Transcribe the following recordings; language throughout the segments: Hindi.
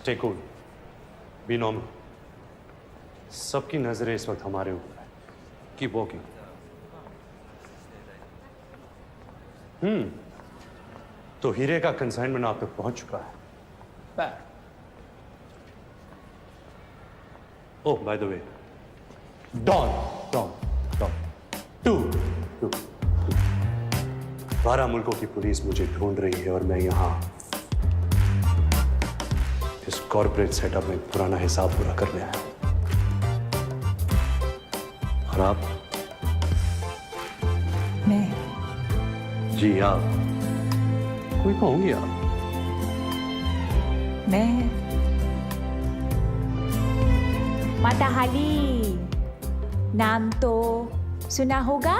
Stay cool. Be normal. सबकी नजरें इस वक्त हमारे ऊपर है. Keep walking. तो हीरे का कंसाइनमेंट आप तक पहुंच चुका है. Bad. Oh, by the way, Don. 12 मुल्कों की पुलिस मुझे ढूंढ रही है और मैं यहाँ इस कॉर्पोरेट सेटअप में पुराना हिसाब पूरा करने आया. और आप? मैं? जी आप. कोई कहूंगी आप? मैं माता हाली, नाम तो सुना होगा?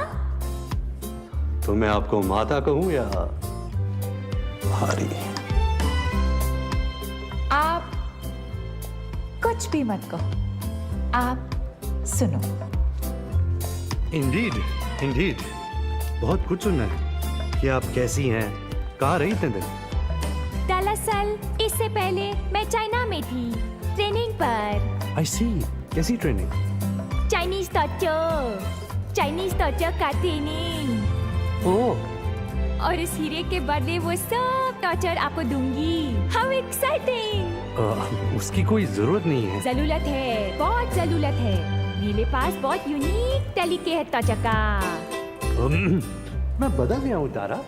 तो मैं आपको माता कहूं या भारी? आप कुछ भी मत कहो, आप सुनो. इंडीड बहुत कुछ सुनना है कि आप कैसी हैं, कहाँ रही इतने दिन? दरअसल इससे पहले मैं चाइना में थी, ट्रेनिंग पर. आई सी. कैसी ट्रेनिंग? चाइनीज टॉर्चर का ट्रेनिंग. ओह, और इस हीरे के बदले वो सब टॉर्चर आपको दूंगी. How exciting. उसकी कोई जरूरत नहीं है. जरूरत है, बहुत जरूरत है. मेरे पास बहुत यूनिक तरीके है टॉर्चर का. मैं बदल गया हूँ तारा.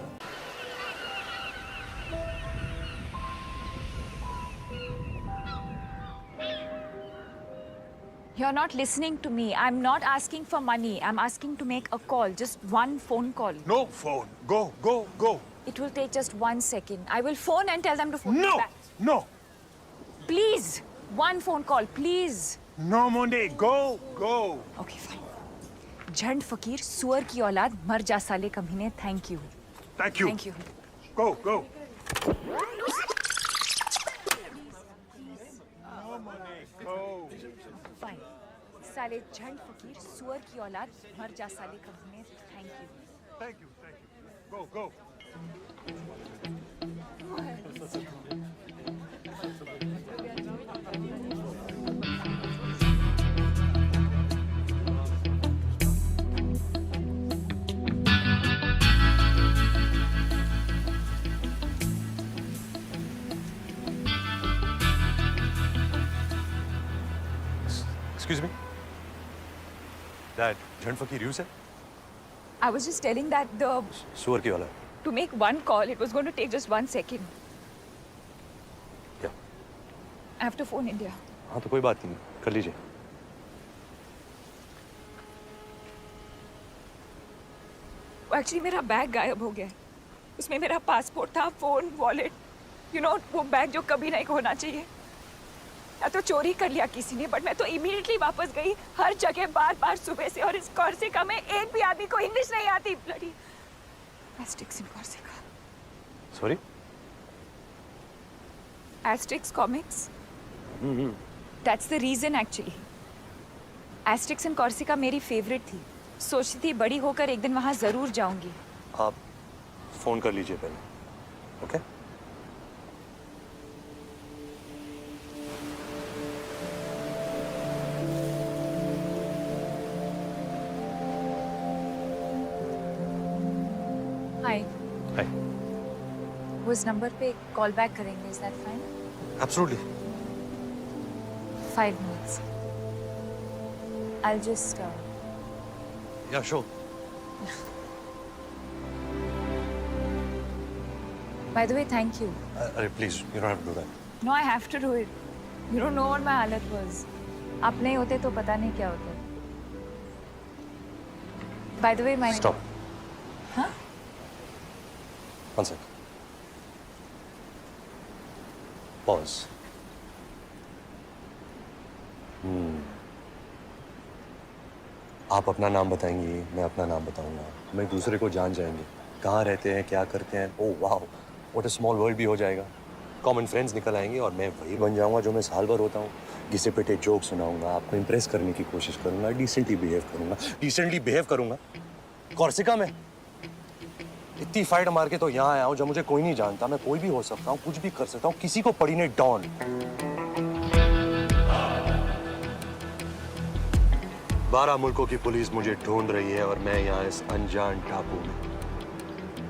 You're not listening to me. I'm not asking for money. I'm asking to make a call. Just one phone call. No phone. Go. It will take just 1 second. I will phone and tell them to phone me No. back. No. Please. One phone call, please. No, Monday. Go. Okay, fine. झंड फकीर सुअर की औलाद मर जा साले कमीने. Thank you. Thank you. Thank you. Go. Fine. साले झंड फकीर सुअर की औलाद मर जा साले कमीने. Thank you. Thank you. Go. Excuse me. That Jhand Fakir you said? I was just telling that सुअर की औलाद. to make one call, it was going to take just 1 second. क्या? I have to phone India. हाँ तो कोई बात नहीं, कर लीजिए. एक्चुअली मेरा बैग गायब हो गया है. उसमें मेरा पासपोर्ट था, फोन, वॉलेट. वो बैग जो कभी नहीं होना चाहिए. या तो चोरी कर लिया किसी ने, बट मैं तो इमीडिएटली वापस गई. हर जगह बार सुबह से. और इस कॉर्सिका में एक भी आदमी को इंग्लिश नहीं आती. Bloody Asterix in Corsica. Sorry? Asterix comics. That's the reason actually. Asterix in Corsica मेरी फेवरेट थी. सोचती थी बड़ी होकर एक दिन वहां जरूर जाऊंगी. आप फोन कर लीजिए पहले. ओके? हाय. हाय. वो इस नंबर पे कॉल बैक करेंगे. Is that fine? Absolutely. 5 minutes. I'll just Yeah, sure. by the way, thank you. Please, you don't have to do that. No, I have to do it. You don't know what my हालत was. आप नहीं होते तो पता नहीं क्या होता. By the way, my Stop. Huh? One sec. Pause. आप अपना नाम बताएंगी, मैं अपना नाम बताऊंगा. हम एक दूसरे को जान जाएंगे. कहाँ रहते हैं, क्या करते हैं. ओह वाह, व्हाट अ स्मॉल वर्ल्ड भी हो जाएगा. कॉमन फ्रेंड्स निकल आएंगे और मैं वही बन जाऊंगा जो मैं साल भर होता हूँ. घिसे पिटे जोक सुनाऊंगा, आपको इम्प्रेस करने की कोशिश करूंगा, डिसेंटली बिहेव करूंगा. कॉर्सिका में इतनी फाइट मार के तो यहाँ आया हूँ जब मुझे कोई नहीं जानता. मैं कोई भी हो सकता हूँ, कुछ भी कर सकता हूँ. किसी को पड़ी ने डॉन. 12 मुल्कों की पुलिस मुझे ढूंढ रही है और मैं यहाँ इस अनजान टापू में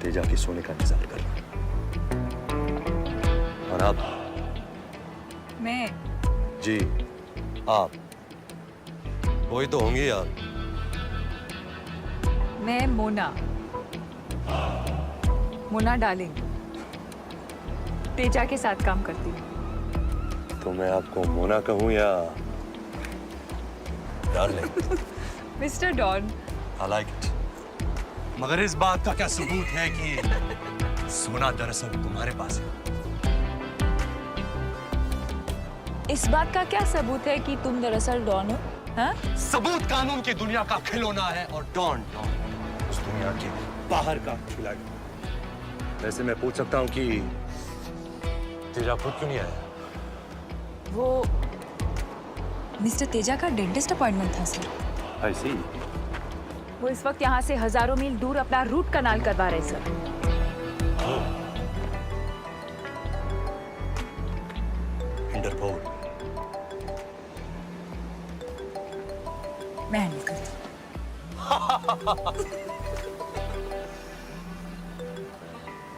तेजा के सोने का इंतजार कर रहा हूँ. और आप? मैं जी, आप वही तो होंगी आप. मैं मोना डार्लिंग तेजा के साथ काम करती हूँ. तो मैं आपको मोना कहूँ या darling? Mister Don. I like it. मगर इस बात का क्या सबूत है कि सोना दरअसल तुम्हारे पास है? इस बात का क्या सबूत है कि तुम दरअसल डॉन हो? हाँ? सबूत कानून की दुनिया का खिलौना है और डॉन उस दुनिया के बाहर का खिलाड़ी. वैसे मैं पूछ सकता हूँ कि तेजा खुद क्यों नहीं आया? वो मिस्टर तेजा का डेंटिस्ट अपॉइंटमेंट था सर. I see. वो इस वक्त यहाँ से हजारों मील दूर अपना रूट कनाल करवा रहे सर. इंटरपोल. मैं हैंडल करती हूँ.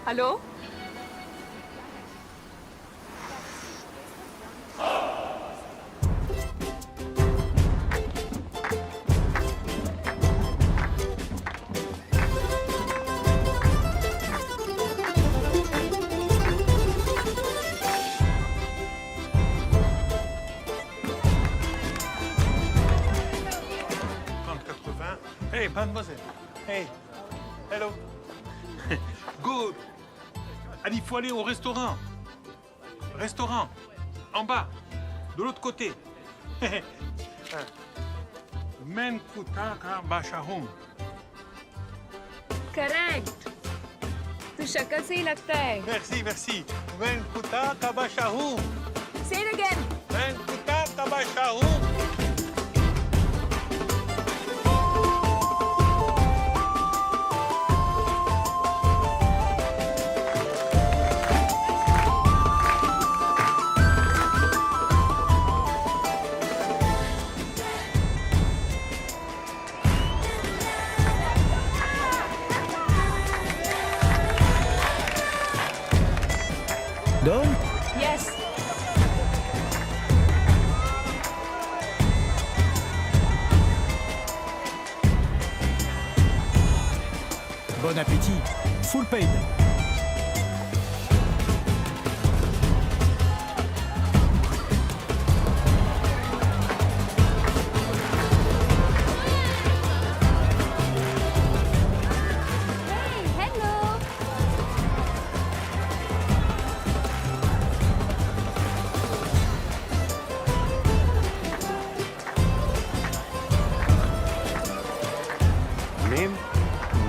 Hello. Hey, mademoiselle. Hey. Hello. Good. Allez, il faut aller au restaurant. Restaurant. En bas. De l'autre côté. Men kutaka bashahum. Correct. तू शक्ल से ही लगता है. Merci, merci. Men kutaka bashahum. Say it again. Men kutaka bashahum. Done? Yes. Bon appétit. Full paid. Hello.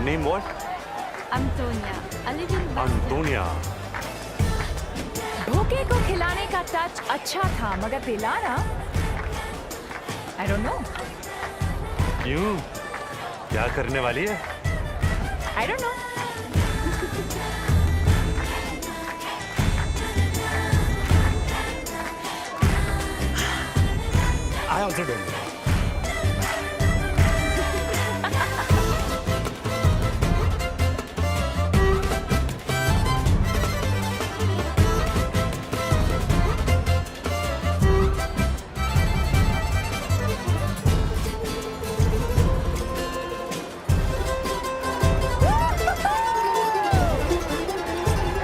Name what? Antonia. A little bit. Antonia. भूखे को खिलाने का टच अच्छा था मगर पिलाना I don't know. क्यों? क्या करने वाली है? I don't know. I also don't know.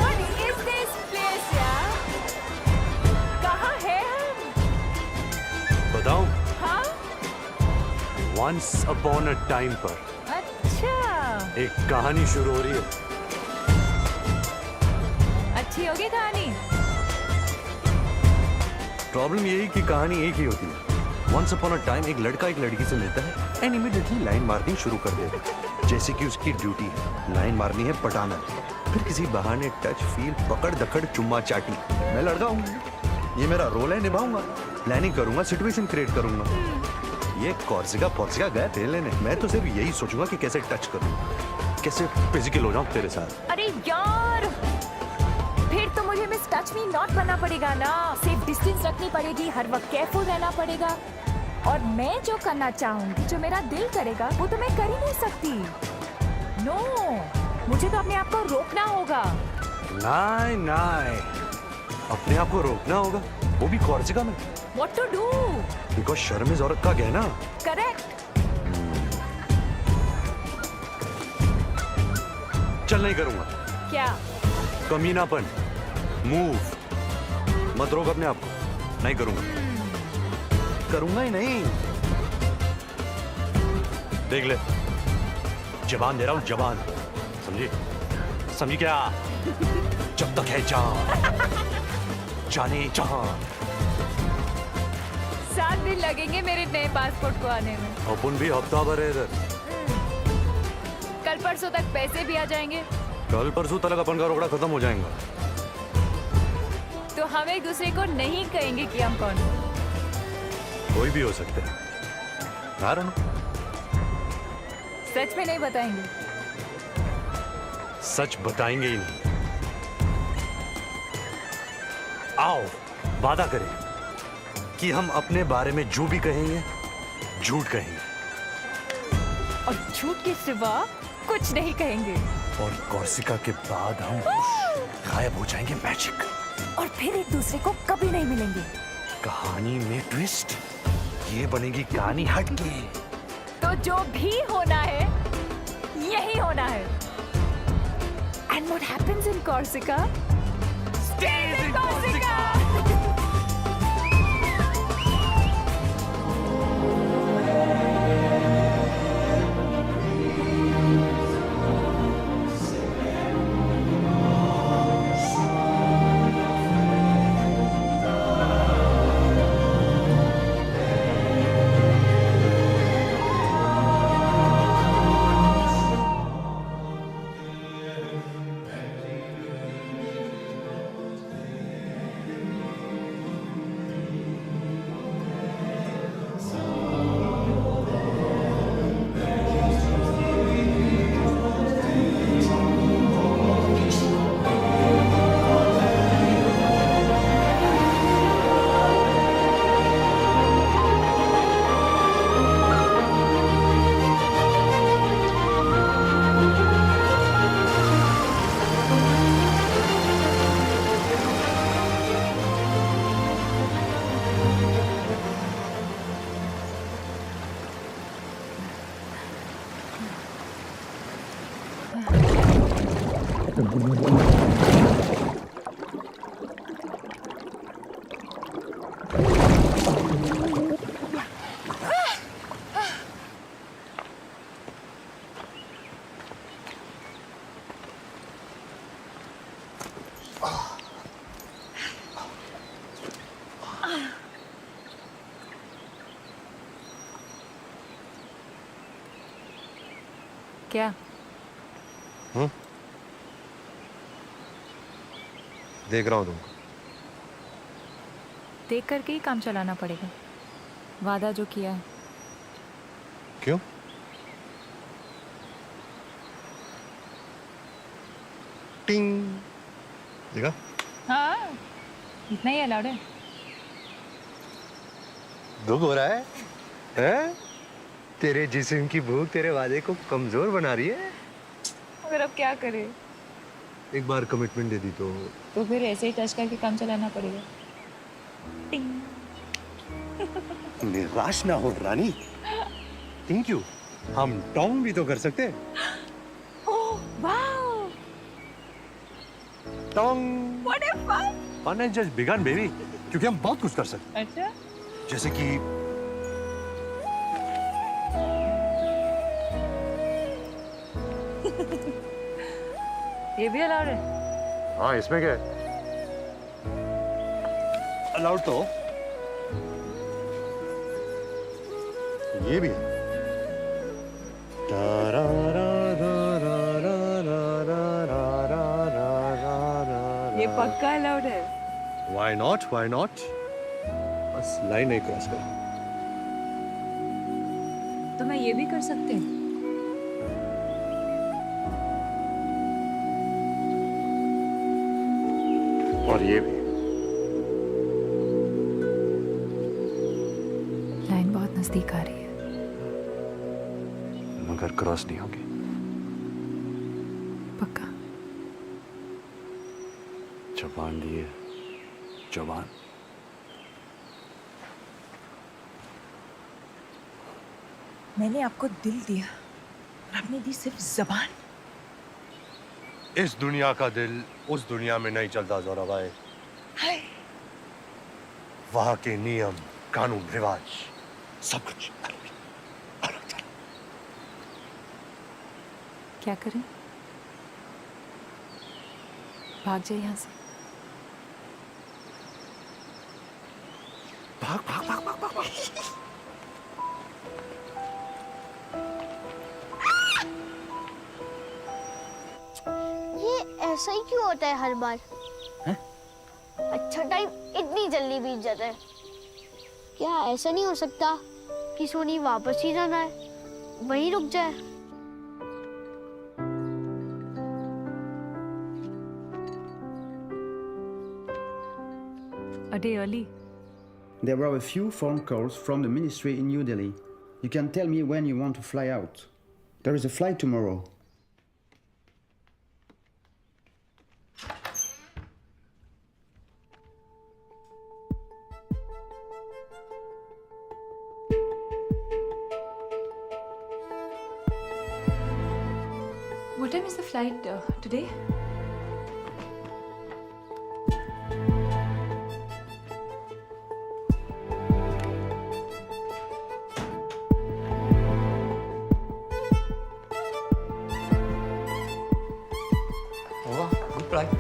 What is this place, yeah? Once upon a time पर अच्छा, एक कहानी शुरू हो रही है। अच्छी होगी कहानी। प्रॉब्लम यही कि कहानी एक ही होती है। वंस अपॉन अ टाइम एक लड़का एक लड़की से मिलता है एंड इमीडिएटली लाइन मारनी शुरू कर देता है, जैसे कि उसकी ड्यूटी है, लाइन मारनी है, पटाना है। फिर किसी बहाने टच, फील, पकड़ दकड़, चुम्मा चाटी। मैं लड़का हूँ, ये मेरा रोल है, निभाऊंगा, प्लानिंग करूंगा, सिचुएशन क्रिएट करूंगा। ये कॉर्सिका पॉर्सिका गए थे लेने, मैं तो सिर्फ यही सोचूंगा कि कैसे टच करूं, कैसे फिजिकल हो जाऊं तेरे साथ। अरे यार, फिर तो मुझे मिस टच मी नॉट बनना पड़ेगा ना, सेफ डिस्टेंस रखनी पड़ेगी, हर वक्त केयरफुल रहना पड़ेगा। और मैं जो करना चाहूंगी, जो मेरा दिल करेगा, वो तो मैं कर ही नहीं सकती। नो, मुझे तो अपने आप को रोकना होगा। नहीं नहीं, अपने आप को रोकना होगा, वो भी कॉर्सिका में। What to do? बिकॉज शर्म इज औरत का गहना। Correct. चल नहीं करूंगा, क्या? कमीनापन, मूव मत रोक अपने आप को, नहीं करूंगा, करूंगा ही नहीं। देख ले, जबान दे रहा हूं, जबान, समझी? समझी क्या? जब तक है जान, जाने जहां। 7 दिन लगेंगे मेरे नए पासपोर्ट को आने में। अपन भी हफ्ता भर है इधर। कल परसों तक पैसे भी आ जाएंगे, कल परसों तक अपन का रोकड़ा खत्म हो जाएगा। तो हम एक दूसरे को नहीं कहेंगे कि हम कौन हैं। कोई भी हो सकते हैं, I don't know। सच में नहीं बताएंगे। सच बताएंगे ही नहीं। आओ वादा करें कि हम अपने बारे में जो भी कहेंगे झूठ कहेंगे, और झूठ के सिवा कुछ नहीं कहेंगे। और कॉर्सिका के बाद हम गायब हो जाएंगे, मैजिक। और फिर एक दूसरे को कभी नहीं मिलेंगे। कहानी में ट्विस्ट, ये बनेगी कहानी हटके। तो जो भी होना है यही होना है। And what happens in Corsica stays in Corsica. क्या? देख रहा हूं तुमको। देख करके ही काम चलाना पड़ेगा, वादा जो किया है। क्यों? टिंग देखा? हाँ, इतना ही अलाउड है। दुख हो रहा है? हैं? तेरे जिस्म की भूख तेरे वादे को कमजोर बना रही है। अगर अब क्या करें? एक बार कमिटमेंट दे दी तो फिर ऐसे ही टच करके काम चलाना पड़ेगा। निराश ना हो रानी। थैंक यू, हम टोंग भी तो कर सकते हैं। Oh wow, Tong what a fun. Fun has just begun baby, क्योंकि हम बहुत कुछ कर सकते हैं। अच्छा, जैसे कि ये भी अलाउड है? हाँ इसमें क्या है? अलाउड तो ये भी है। ये पक्का अलाउड है। Why not? Why not? बस लाइन नहीं क्रॉस कर। तो मैं ये भी कर सकते हैं? और ये भी। लाइन बहुत नजदीक आ रही है। मगर क्रॉस नहीं होगी। पक्का? जबान दिए, जबान। मैंने आपको दिल दिया और आपने दी सिर्फ जबान। इस दुनिया का दिल उस दुनिया में नहीं चलता जोरा भाई। हाय, वहां के नियम, कानून, रिवाज, सब कुछ अलग चला। क्या करें? भाग जाए यहाँ से। भाग भाग भाग भाग भाग, भाग। ये ऐसा ही क्यों होता है हर बार? हैं? अच्छा टाइम इतनी जल्दी बीत जाता है। क्या ऐसा नहीं हो सकता कि सोनी वापस ही जाना है, वहीं रुक जाए? A day early. There were a few phone calls from the ministry in New Delhi. You can tell me when you want to fly out. There is a flight tomorrow. What time is the flight today? होगा good flight.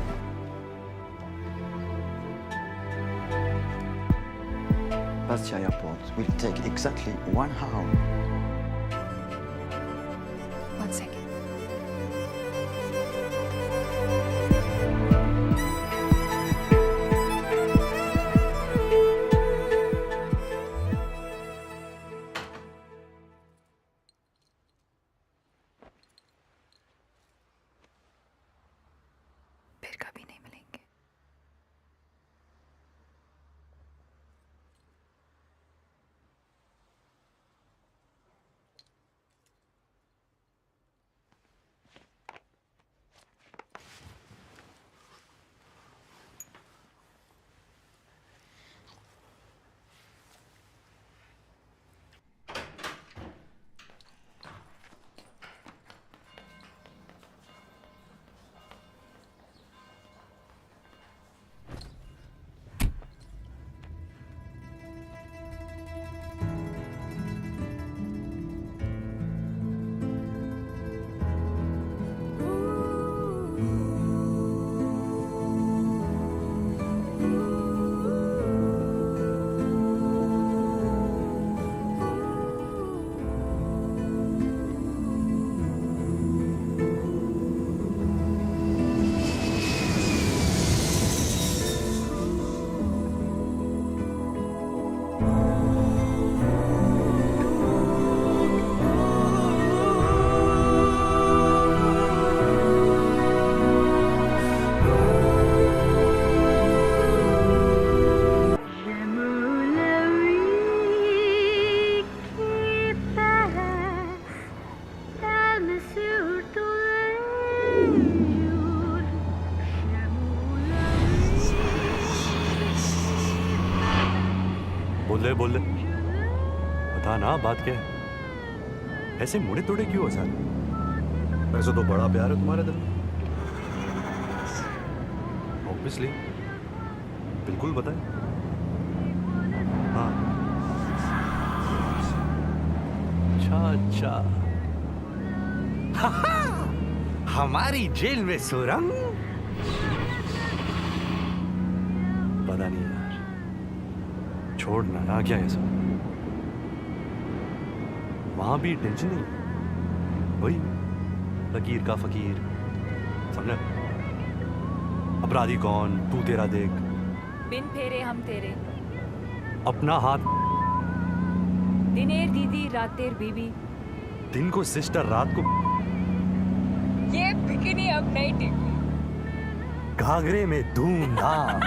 Bastia Airport will take exactly 1 hour. 1 second. फिर कभी नहीं मिलेंगे। बोल दे बता ना बात क्या है। ऐसे मुड़े तोड़े क्यों हो सर? वैसे तो बड़ा प्यार है तुम्हारे दिल में। ऑब्वियसली बिल्कुल बताए। हाँ अच्छा अच्छा हमारी जेल में सुरंग? पता नहीं यार, छोड़ना ना क्या है सब। वहां भी टेंशन नहीं, वही लकीर का फकीर, समझा? अपराधी कौन, तू तेरा देख, बिन फेरे हम तेरे, अपना हाथ। दिनेर दीदी रातेर बीबी। दिन को सिस्टर, रात को ये बिकिनी अब नहीं टिकी। घाघरे में धूमधाम।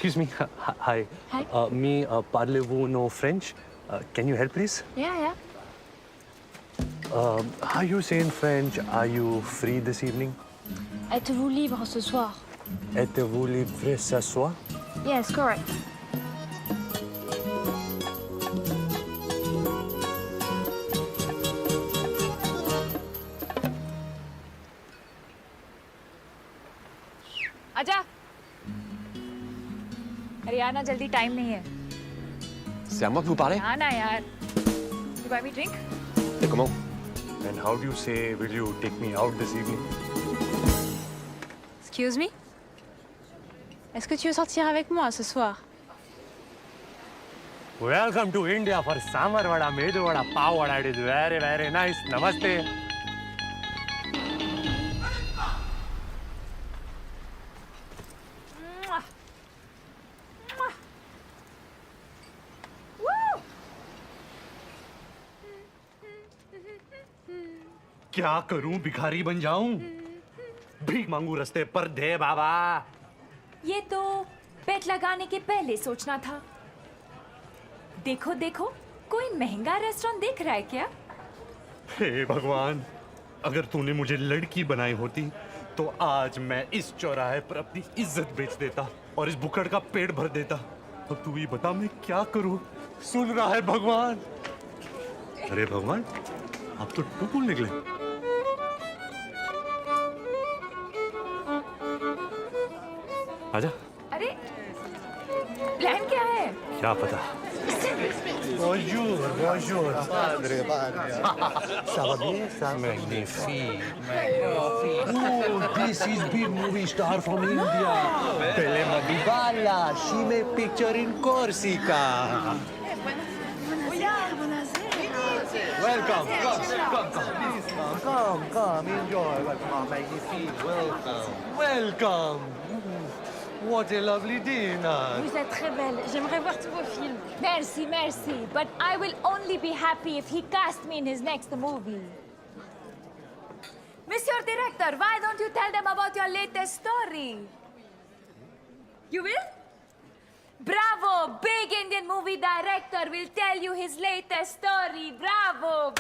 Excuse me. Hi. Hi. Me, parlez-vous no French? Can you help, please? Yeah. How you say in French, are you free this evening? Êtes-vous libre ce soir? Êtes-vous libre ce soir? Yes, correct. आजा। अरे आना जल्दी, टाइम नहीं है। C'est à moi que vous parlez? आना यार। You buy me drink? Et comment? And how do you say, will you take me out this evening? Excuse me? Est-ce que tu veux sortir avec moi ce soir? Welcome to India for sambar vada, medu vada, pav vada. It is very, very nice. Namaste. क्या करूं, भिखारी बन जाऊं? भीख मांगू रस्ते पर, दे बाबा। ये तो पेट लगाने के पहले सोचना था। देखो देखो, कोई महंगा रेस्टोरेंट देख रहा है क्या? हे भगवान, अगर तूने मुझे लड़की बनाई होती तो आज मैं इस चौराहे पर अपनी इज्जत बेच देता और इस बुकड़ का पेट भर देता। अब तू ही बता मैं क्या करूं? सुन रहा है भगवान? अरे भगवान, आप तो टुकुल निकले। आजा। अरे प्लान क्या है? क्या पता। Bonjour, bonjour. Padre. Ça va bien, ça? Magnifique. Oh, this is big movie star from India. Pele Madhubala. She made picture in Corsica. Welcome. Come. Enjoy. Welcome. Magnifique. Welcome. What a lovely dinner. Vous êtes très belle. J'aimerais voir tous vos films. Merci. But I will only be happy if he casts me in his next movie. Monsieur Director, why don't you tell them about your latest story? You will? Bravo! Big Indian movie director will tell you his latest story. Bravo!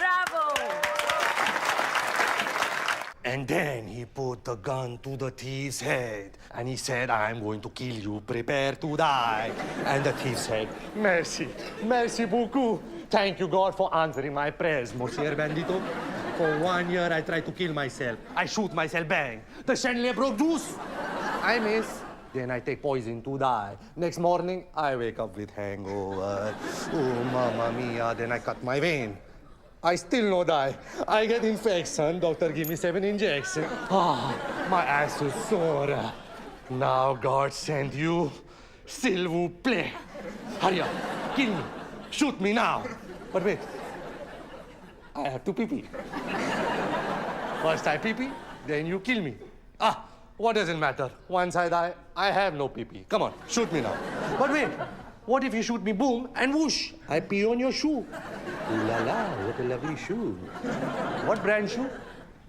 And then he put the gun to the thief's head and he said, I'm going to kill you, prepare to die. And the thief said, merci beaucoup. Thank you, God, for answering my prayers, Monsieur Bandito. For 1 year, I tried to kill myself. I shoot myself, bang. The chandelier broke loose. I miss. Then I take poison to die. Next morning, I wake up with hangover. Oh, mamma mia. Then I cut my vein. I still no die. I get infection. Doctor give me 7 injections. My ass is sore. Now God sent you. S'il vous plaît. Hurry up. Kill me. Shoot me now. But wait. I have to pee-pee. First I pee-pee, then you kill me. What does it matter? Once I die, I have no pee-pee. Come on, shoot me now. But wait. What if you shoot me, boom, and whoosh, I pee on your shoe? Ooh la la, what a lovely shoe. What brand shoe?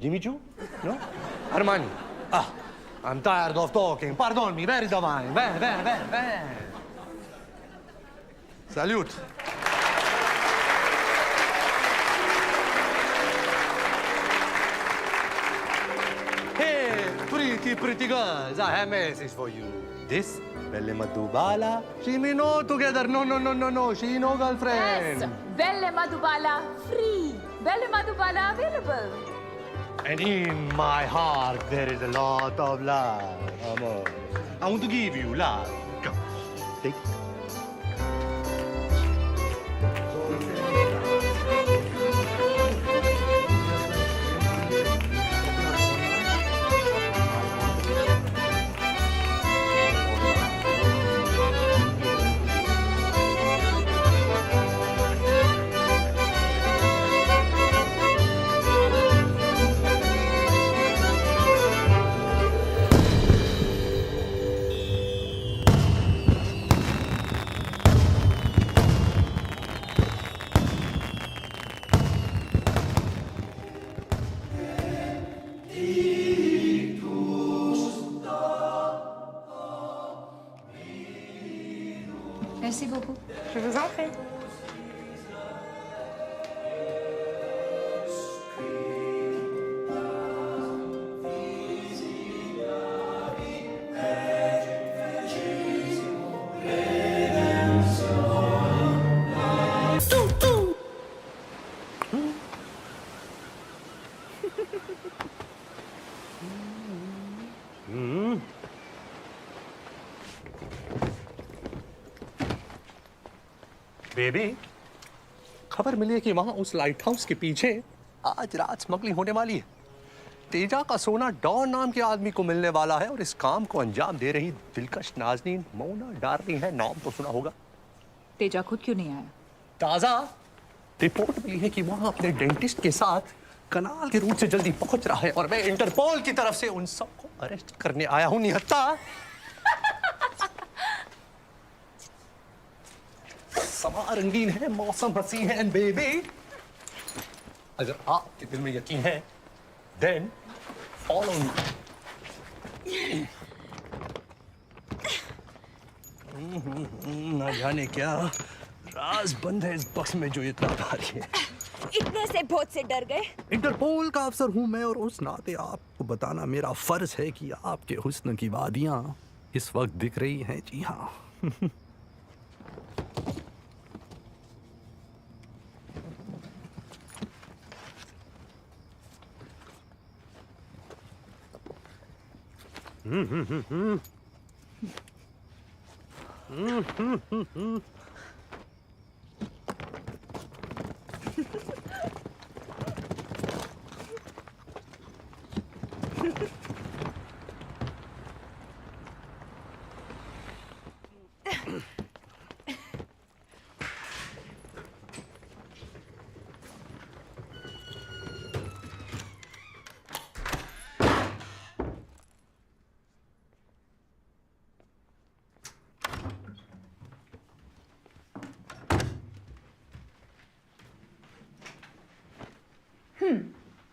Jimmy Choo? No? Armani. I'm tired of talking. Pardon me, where is the wine? Where? Salute. Hey, pretty girls, I have a message for you. This Belle Madhubala, she me no together. No, she no girlfriend. Yes, Belle Madhubala free. Belle Madhubala available. And in my heart there is a lot of love, amor. I want to give you love. Come, take. Merci beaucoup. Je vous en prie. Baby, खबर मिली है कि वहां उस लाइट हाउस के पीछे आज रात स्मगलिंग होने वाली है। तेजा का सोना डॉन नाम के आदमी को मिलने वाला है और इस काम को अंजाम दे रही दिलकश नाज़नीन मोना डार्लिंग है। नाम तो सुना होगा। तेजा खुद क्यों नहीं आया? ताजा रिपोर्ट मिली है कि वहां अपने डेंटिस्ट के साथ कनाल के रूट से जल्दी पहुंच रहा है और मैं इंटरपोल की तरफ से उन सबको अरेस्ट करने आया हूं। निहत्ता, समा रंगीन है, मौसम हसीन है, एंड बेबी अगर आपके दिल में यकीन है देन फॉलो मी। ना जाने क्या राज बंद है इस बक्स में जो इतना भारी है। इतने से बहुत से डर गए। इंटरपोल का अफसर हूं मैं और उस नाते आपको बताना मेरा फर्ज है कि आपके हुस्न की वादियां इस वक्त दिख रही हैं। जी हाँ।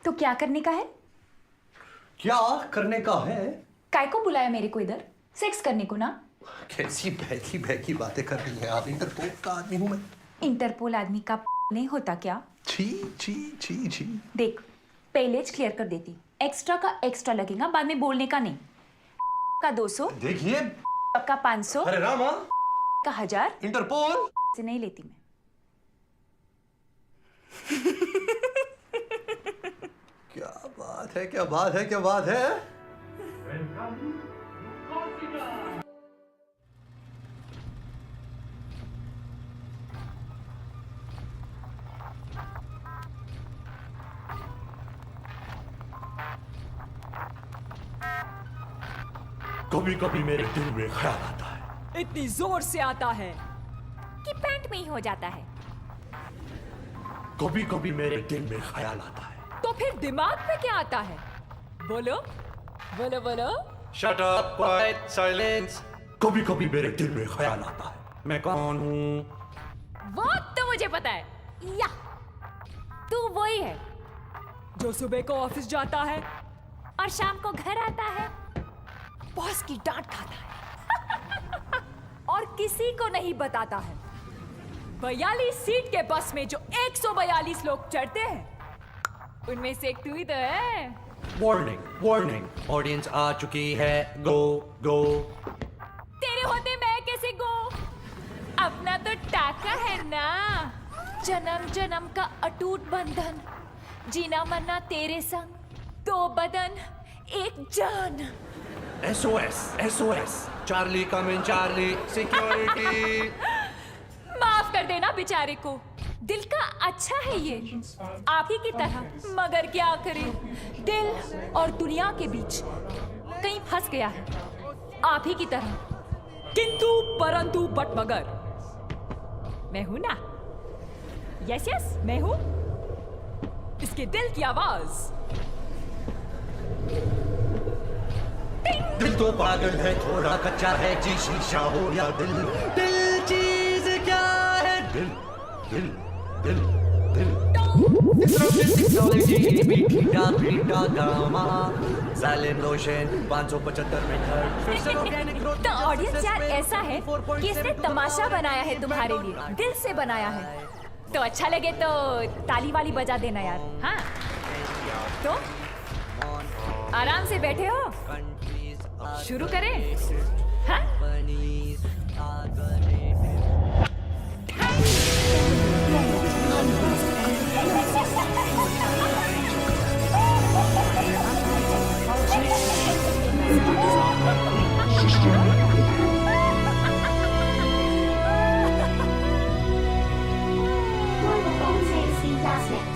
तो क्या करने का है? क्या करने का है? काय को बुलाया मेरे को इधर? सेक्स करने को ना? कैसी बहकी बहकी बातें कर रही हैं आप? इंटरपोल का आदमी हूं मैं। इंटरपोल आदमी का नहीं होता क्या? छी छी छी छी। देख, पहले क्लियर कर देती, एक्स्ट्रा का एक्स्ट्रा लगेगा, बाद में बोलने का नहीं। का 200, देखिए का 500, अरे रामा, का 1000 इंटरपोल से नहीं लेती मैं। क्या बात है, क्या बात है, क्या बात है। कभी कभी मेरे दिल में ख्याल आता है। इतनी जोर से आता है कि पैंट में ही हो जाता है। कभी कभी मेरे दिल में ख्याल आता है। तो फिर दिमाग में क्या आता है? बोलो बोलो बोलो। Shut up, quiet, silence. कभी कभी मेरे दिल में ख्याल आता है, मैं कौन हूँ? वो तो मुझे पता है। या तू वही है जो सुबह को ऑफिस जाता है और शाम को घर आता है, बॉस की डांट खाता है और किसी को नहीं बताता है। 42 सीट के बस में जो 142 लोग चढ़ते हैं, उनमें से एक तू ही तो है। वार्निंग, वार्निंग, ऑडियंस आ चुकी है। गो गो। तेरे होते मैं कैसे गो? अपना तो टाका है ना, जन्म जन्म का अटूट बंधन, जीना मरना तेरे संग, 2 बदन 1 जान। SOS, SOS, चार्ली कम इन, चार्ली सिक्योरिटी। माफ कर देना बेचारे को, दिल का अच्छा है ये, आप ही की तरह। मगर क्या करे, दिल और दुनिया के बीच कहीं फंस गया है, आप ही की तरह। किंतु परंतु बट मगर मैं हूं ना। यस यस, मैं हूं इसके दिल की आवाज। दिल तो पागल है, थोड़ा कच्चा है, जी शीशा हो या दिल। दिल चीज क्या है? दिल दिल दिल दिल। टेक्नोलॉजी मीठा गामा, साइलेंट लोशन 575 मीटर। तो ऑडियंस यार ऐसा है कि इसने तमाशा बनाया है तुम्हारे लिए, दिल से बनाया है। तो अच्छा लगे तो ताली वाली बजा देना यार। हाँ तो आराम से बैठे हो, शुरू करें? हाँ?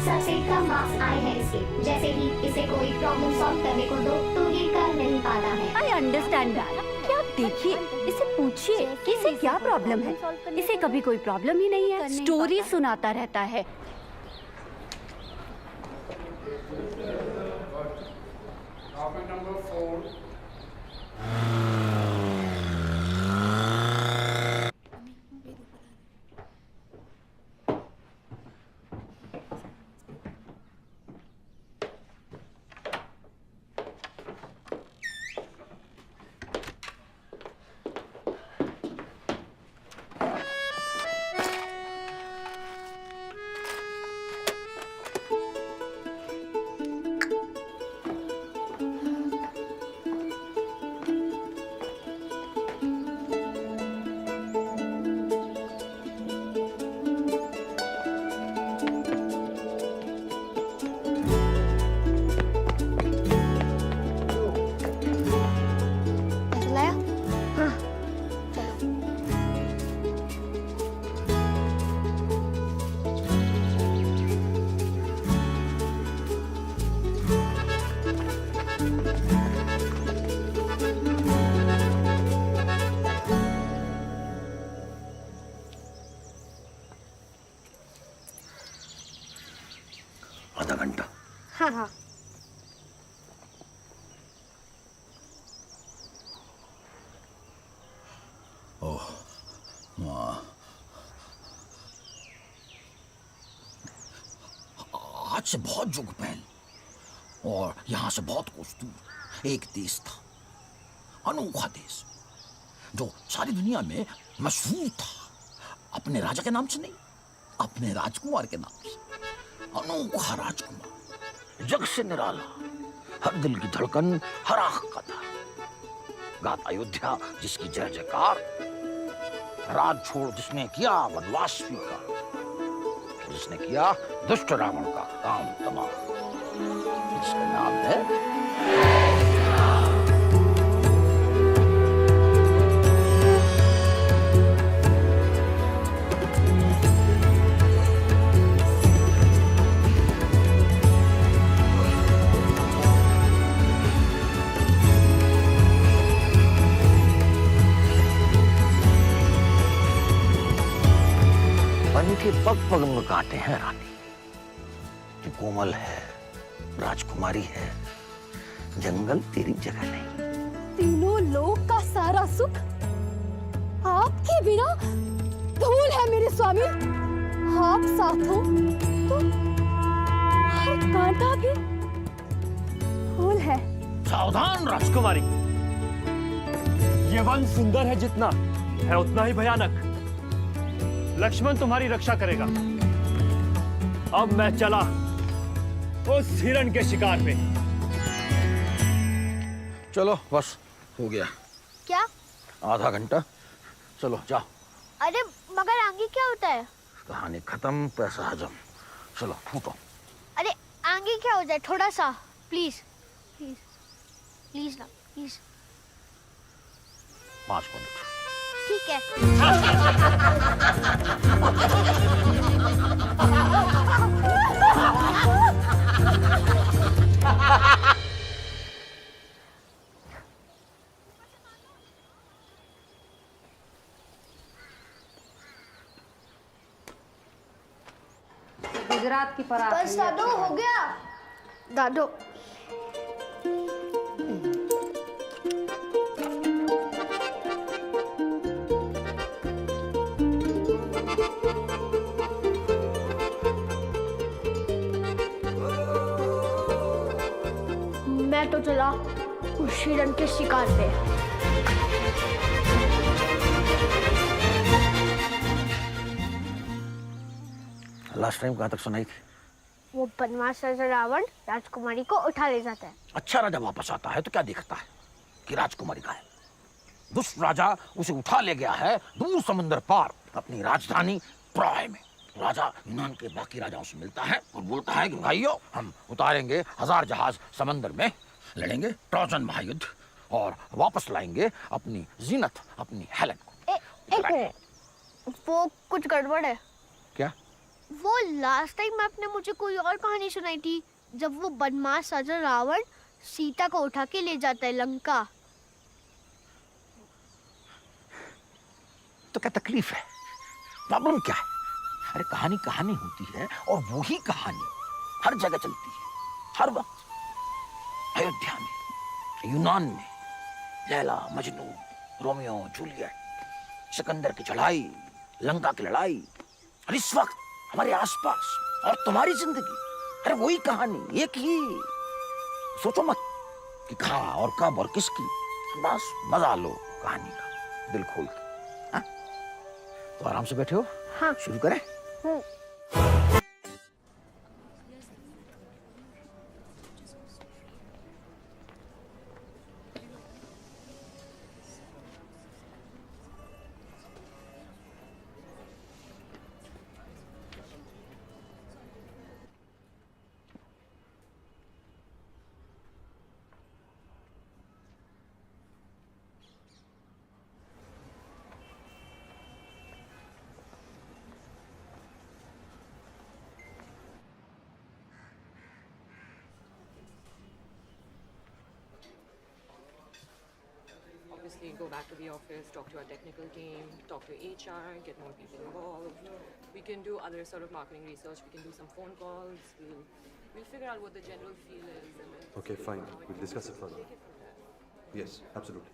सबसे कम मार्क्स आए हैं इसके। जैसे ही इसे कोई प्रॉब्लम सॉल्व करने को दो तो ये कर नहीं पाता है। I understand that. क्या आप देखिए, इसे पूछिए कि इसे क्या प्रॉब्लम है। इसे कभी कोई प्रॉब्लम ही नहीं है, स्टोरी सुनाता रहता है। आधा घंटा। हाँ हाँ। ओह वाह, आज से बहुत जुग पहले और यहाँ से बहुत कुछ दूर एक देश था, अनोखा देश, जो सारी दुनिया में मशहूर था। अपने राजा के नाम से नहीं, अपने राजकुमार के नाम से। अनोखा राजकुमार, जग से निराला, हर दिल की धड़कन, हर आंख का था। गाता अयोध्या जिसकी जय जयकार, राज छोड़ जिसने किया वनवास स्वीकार, जिसने किया दुष्ट रावण का काम तमाम, जिसका नाम है मन के पग पग में काटे हैं रानी। तू कोमल है, राजकुमारी है, जंगल तेरी जगह नहीं। तीनों लोक का सारा सुख आपके बिना धूल है मेरे स्वामी। आप साथ हो तो हर कांटा भी फूल है। सावधान राजकुमारी, ये वन सुंदर है जितना है उतना ही भयानक। लक्ष्मण तुम्हारी रक्षा करेगा। अब मैं चला उस हिरण के शिकार पे। चलो बस हो गया। क्या? आधा घंटा, चलो जाओ। अरे मगर आगे क्या होता है? कहानी खत्म, पैसा हजम। चलो फूटो। अरे आगे क्या होता है? थोड़ा सा प्लीज प्लीज प्लीज ना प्लीज। 5 मिनट। ठीक है। गुजरात की पराठा। बस दादू हो गया। दादू मैं तो चला उस हिरण के शिकार पे। लास्ट टाइम कहाँ तक सुनाई थी? वो बनवास राजा रावण राजकुमारी को उठा ले जाता है। अच्छा राजा वापस आता है तो क्या देखता है कि राजकुमारी का है। दुष्ट राजा उसे उठा ले गया है दूर समंदर पार अपनी राजधानी प्राय में। राजा यूनान के बाकी राजाओं से मिलता है और बोलता है कि भाइयों, हम उतारेंगे 1000 जहाज समंदर में, लड़ेंगे ट्रोजन महायुद्ध और वापस लाएंगे अपनी जीनत, अपनी हेलेन को। एक मिनट, वो कुछ गड़बड़ है। क्या? वो लास्ट टाइम आपने मुझे कोई और कहानी सुनाई थी, जब वो बनमास राजा रावण सीता को उठा के ले जाता है लंका। तो क्या तकलीफ है? प्रॉब्लम क्या है? अरे कहानी कहानी होती है और वही कहानी हर जगह चलती है, हर वक्त। अयोध्या में, यूनान में, लैला मजनू, रोमियो जूलियट, सिकंदर की चढ़ाई, लंका की लड़ाई, और इस वक्त हमारे आसपास और तुम्हारी जिंदगी, अरे वही कहानी, एक ही। सोचो मत कि कहाँ और कब और किसकी, बस मजा लो कहानी का दिल खोल के। हाँ? तो आराम से बैठे हो? हाँ। शुरू करें? Obviously, go back to the office, talk to our technical team, talk to HR, get more people involved. We can do other sort of marketing research. We can do some phone calls. We'll We'll figure out what the general feel is and then... Okay, fine. We'll discuss it further. Yes, absolutely.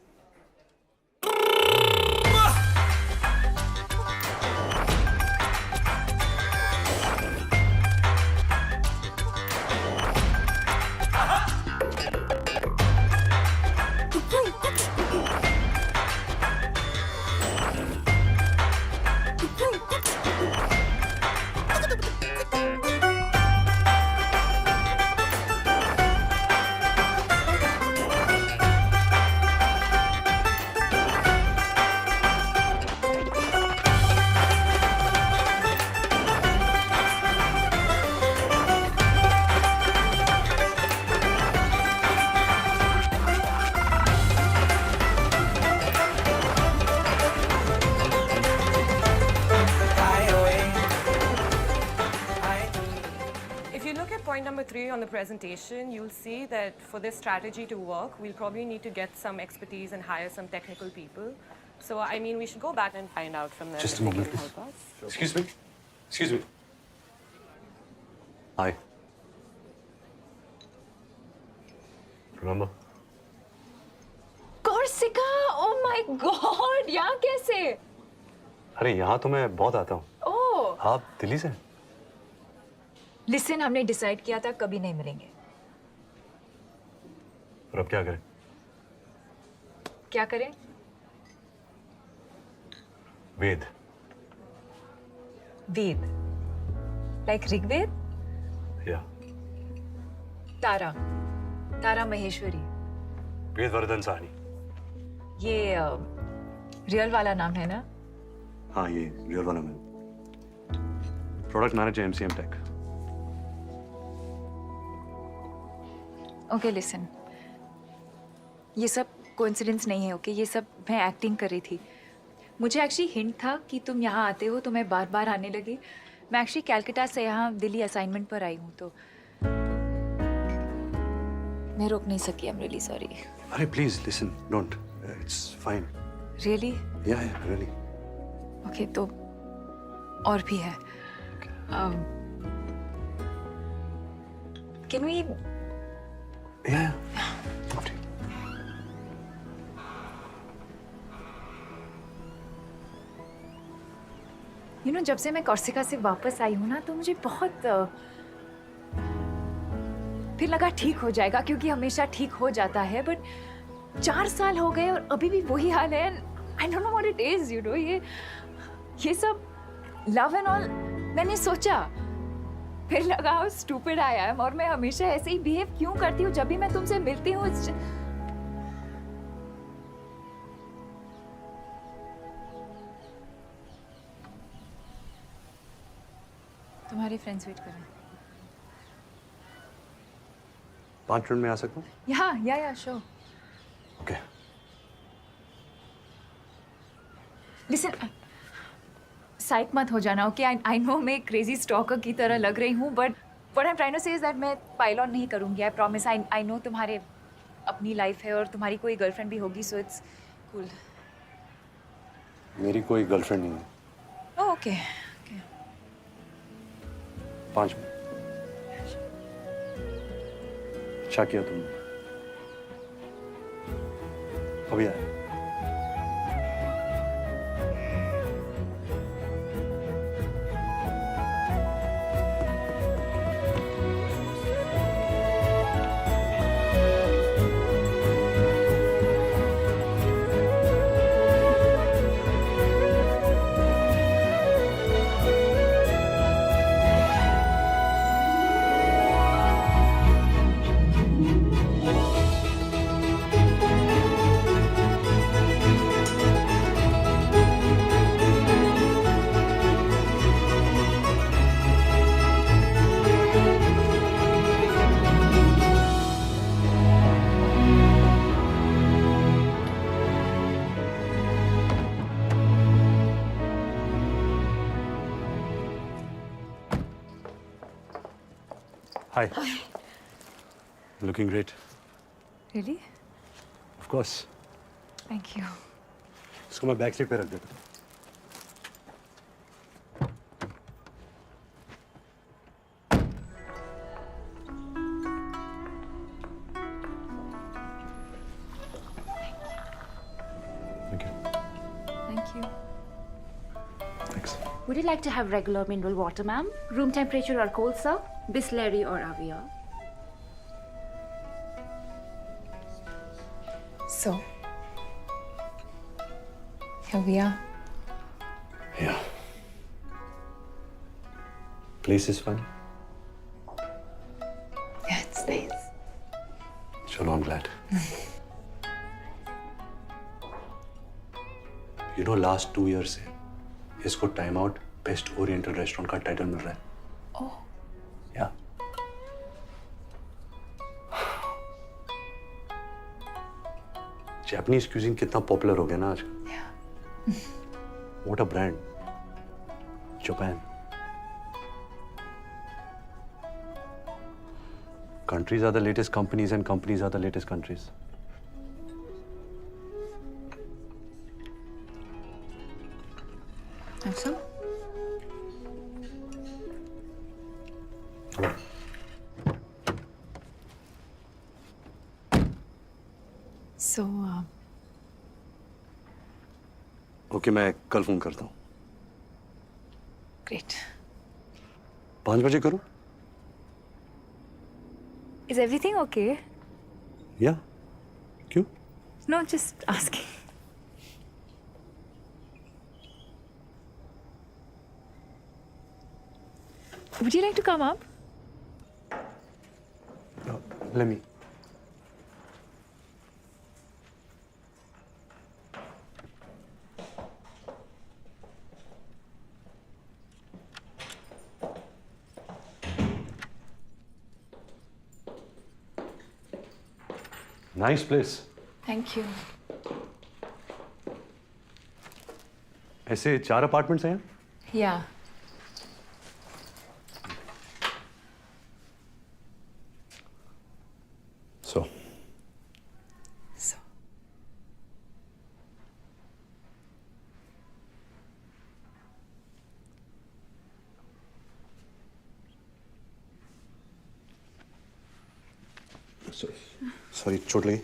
If you look at point number 3 on the presentation, you'll see that for this strategy to work, we'll probably need to get some expertise and hire some technical people. So, I mean, we should go back and find out from them Just if a they moment, can please. help us. Excuse me. Excuse me. Hi. Remember? Corsica, oh my God, यहाँ कैसे? अरे यहाँ तो मैं बहुत आता हूँ। ओह, आप दिल्ली से? लिसन, हमने डिसाइड किया था कभी नहीं मिलेंगे। और अब क्या करें? क्या करें? वेद। वेद, लाइक ऋग्वेद? या तारा, तारा महेश्वरी। वेद वर्धन साहनी। ये रियल वाला नाम है ना? हाँ, ये रियल वाला मैं। Product manager MCM Tech. Okay listen, ये सब कोइंसिडेंस नहीं है। ओके, ये सब मैं एक्टिंग कर रही थी। मुझे एक्चुअली हिंट था कि तुम यहाँ आते हो तो मैं बार बार आने लगी। मैं एक्चुअली कैलकाटा से यहाँ दिल्ली असाइनमेंट पर आई हूँ, तो मैं रोक नहीं सकी। I am really sorry. अरे please listen, don't, it's fine. Really? Yeah really. Okay, तो और भी है। Can we? Yeah you know, जब से मैं कॉर्सिका से वापस आई हूँ ना, तो मुझे बहुत फिर लगा ठीक हो जाएगा, क्योंकि हमेशा ठीक हो जाता है। बट 4 साल हो गए और अभी भी वही हाल है। I don't know what it is, you know. ये सब लव एंड ऑल मैंने सोचा, फिर लगा हाउ स्टूपिड आई एम, और मैं हमेशा ऐसे ही बिहेव क्यों करती हूँ जब भी मैं तुमसे मिलती हूँ। तुम्हारे फ्रेंड्स वेट कर रहे हैं। 5 मिनट में आ सकता हूँ? या श्योर। ओके। लिसन, साइक मत हो जाना, ओके? आई नो मैं क्रेजी स्टॉकर की तरह लग रही हूँ, but what I am trying to say is that मैं पाइल ऑन नहीं करूँगी। I promise. आई नो तुम्हारे अपनी लाइफ है और तुम्हारी कोई गर्लफ्रेंड भी होगी, सो इट्स कूल। मेरी कोई गर्लफ्रेंड नहीं है। ओके। 5 मिनट। अच्छा किया तुमने। अभी आया। Hi. Looking great. Really? Of course. Thank you. इसको मैं बैक सीट पे रख देता हूँ। Would you like to have regular mineral water, ma'am? Room temperature or cold, sir? Bisleri or Avia? So, here we are. Yeah. Place is fun. Yeah, it's nice. Chalo, I'm glad. You know, last 2 years से इसको time out best oriental restaurant का टाइटल मिल रहा है. Oh. Yeah. Japanese cuisine कितना पॉपुलर हो गया ना आजकल. Yeah. What a brand. Japan. Countries are the latest companies and companies are the latest countries. Have some? So, okay, मैं कल फोन करता हूँ. great. 5 बजे करूँ? Is everything okay? या क्यों? No, just asking. Would you like to come up? Let me. Nice place. Thank you. ऐसे 4 अपार्टमेंट्स हैं? Yeah. So. So. Sorry, चोट लगी?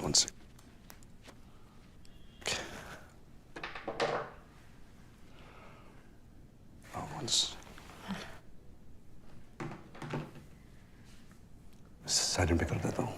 One sec. साइलेंट पे कर देता हूँ.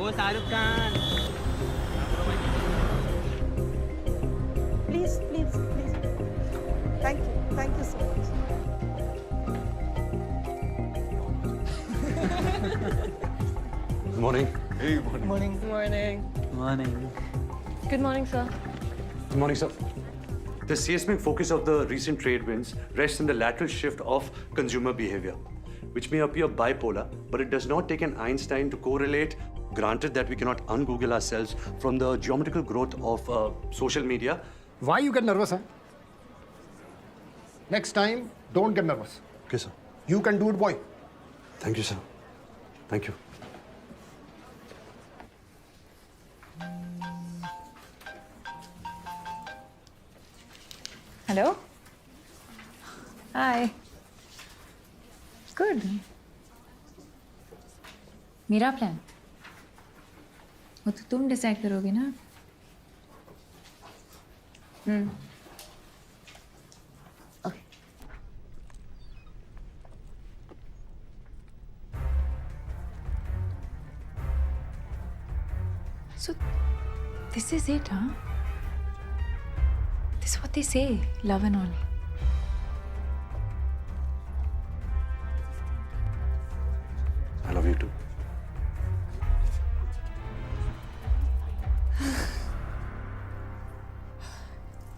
ओ Shahrukh Khan please please please thank you so much Good morning. Hey, morning. Morning Good morning, sir. Good morning, sir. The seismic focus of the recent trade winds rests in the lateral shift of consumer behavior, which may appear bipolar, but it does not take an Einstein to correlate. Granted that we cannot un-Google ourselves from the geometrical growth of social media. Why you get nervous, huh? Next time, don't get nervous. Okay, sir. You can do it, boy. Thank you, sir. Thank you. Hello? Hi. Good. मेरा प्लान वो तो तुम डिसाइड करोगे ना. Okay. So this is it, huh? This is what they say, love and all. I love you too.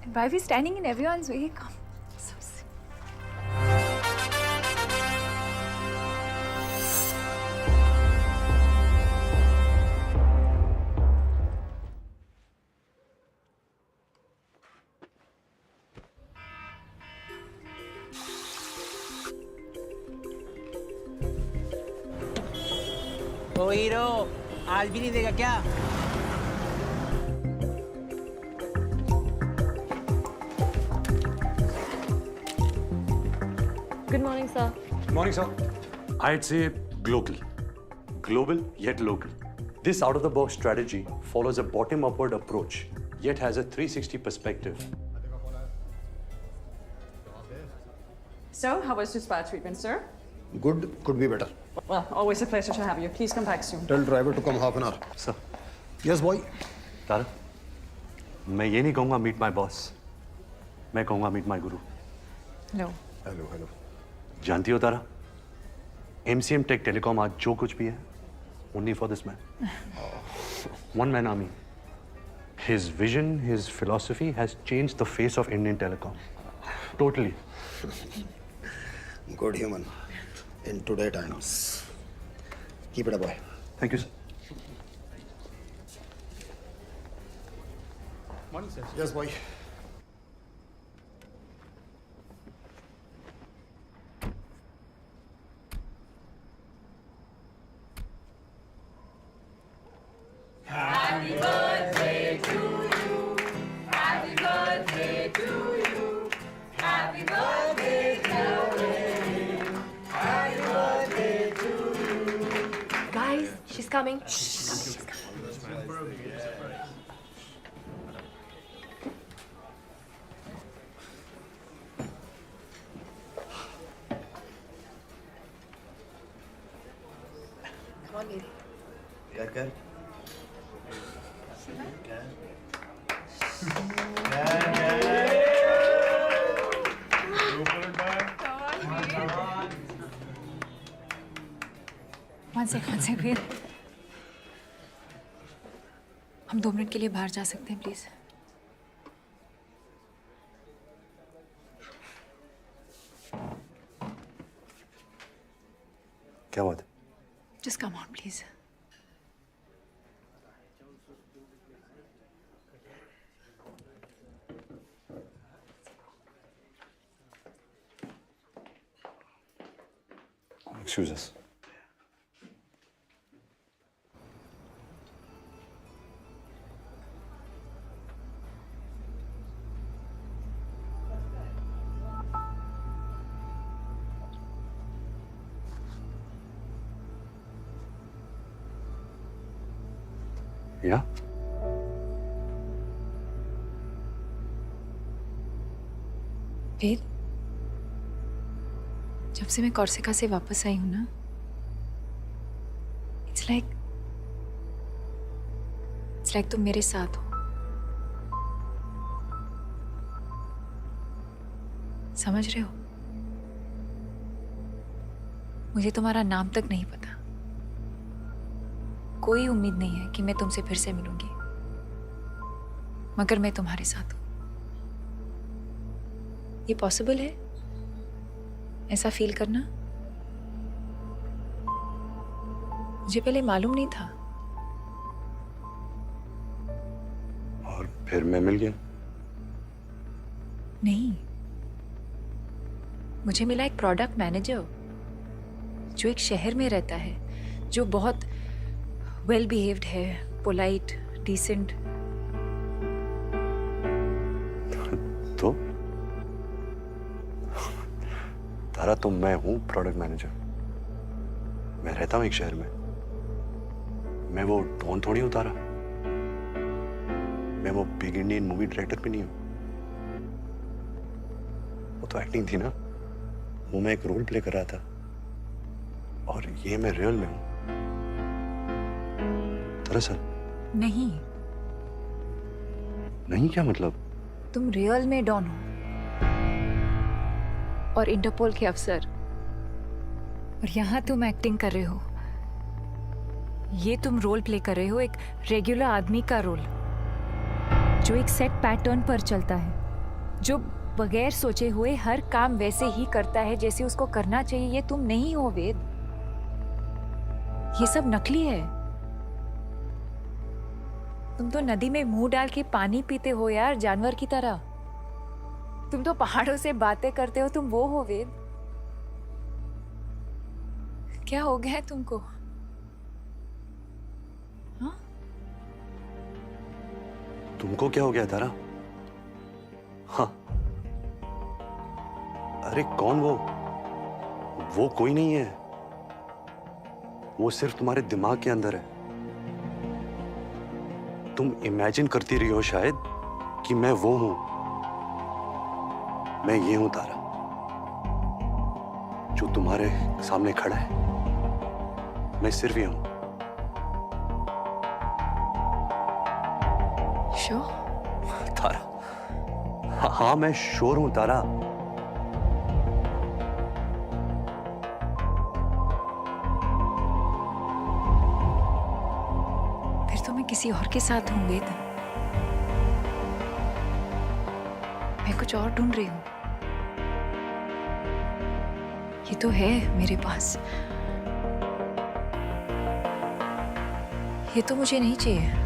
And why are we standing in everyone's way? Come. So sick. O hero, आज भी नहीं देगा क्या? Good morning, sir. Morning, sir. I'd say global. Global, yet local. This out-of-the-box strategy follows a bottom-upward approach, yet has a 360 perspective. So, how was your spa treatment, sir? Good, could be better. Well, always a pleasure to have you. Please come back soon. Tell driver to come half an hour. Sir. Yes, boy. तारा, मैं ये नहीं कहूँगा meet my boss. मैं कहूँगा meet my guru. No. Hello, hello. जानती हो तारा, MCM Tech Telecom आज जो कुछ भी है, only for this man. One man army. His vision, his philosophy has changed the face of Indian telecom. Totally. Good human. In today times. Keep it up, boy. Thank you, sir. Morning, sir. Yes, boy. Happy birthday to you. Happy birthday to you. Happy birthday to you. Happy birthday to you. Guys, she's coming. Come on, baby. Good. One second, फिर हम 2 मिनट के लिए बाहर जा सकते हैं प्लीज? क्या बात है? Just come on, please. Excuse us. Yeah? वेद, जब से मैं कोर्सिका से वापस आई हूं ना, इट्स लाइक तुम मेरे साथ हो। समझ रहे हो? मुझे तुम्हारा नाम तक नहीं पता। कोई उम्मीद नहीं है कि मैं तुमसे फिर से मिलूंगी, मगर मैं तुम्हारे साथ हूं। ये पॉसिबल है ऐसा फील करना? मुझे पहले मालूम नहीं था। और फिर मैं मिल गया? नहीं, मुझे मिला एक प्रोडक्ट मैनेजर जो एक शहर में रहता है, जो बहुत वेल बिहेव्ड है, पोलाइट, डिसेंट। तो तारा, तो मैं हूं प्रोडक्ट मैनेजर। मैं रहता हूं एक शहर में। मैं वो डॉन थोड़ी हूं तारा। मैं वो बिग इंडियन मूवी डायरेक्टर भी नहीं हूं। वो तो एक्टिंग थी ना, वो मैं एक रोल प्ले कर रहा था, और ये मैं रियल में हूं। दरअसल नहीं क्या मतलब? तुम रियल में डॉन हो और इंटरपोल के अफसर, और यहाँ तुम एक्टिंग कर रहे हो। ये तुम रोल प्ले कर रहे हो एक रेगुलर आदमी का रोल, जो एक सेट पैटर्न पर चलता है, जो बगैर सोचे हुए हर काम वैसे ही करता है जैसे उसको करना चाहिए। ये तुम नहीं हो वेद, ये सब नकली है। तुम तो नदी में मुंह डाल के पानी पीते हो यार, जानवर की तरह। तुम तो पहाड़ों से बातें करते हो, तुम वो हो वेद। क्या हो गया है तुमको? तुमको क्या हो गया तारा? हाँ, अरे कौन वो कोई नहीं है, वो सिर्फ तुम्हारे दिमाग के अंदर है। तुम इमेजिन करती रही हो शायद कि मैं वो हूं। मैं ये हूं तारा, जो तुम्हारे सामने खड़ा है। मैं सिर्फ ये हूं। श्योर? तारा, हाँ मैं श्योर हूं तारा। फिर तो मैं किसी और के साथ हूँ वेदन। मैं कुछ और ढूंढ रही हूँ। ये तो है मेरे पास, ये तो मुझे नहीं चाहिए।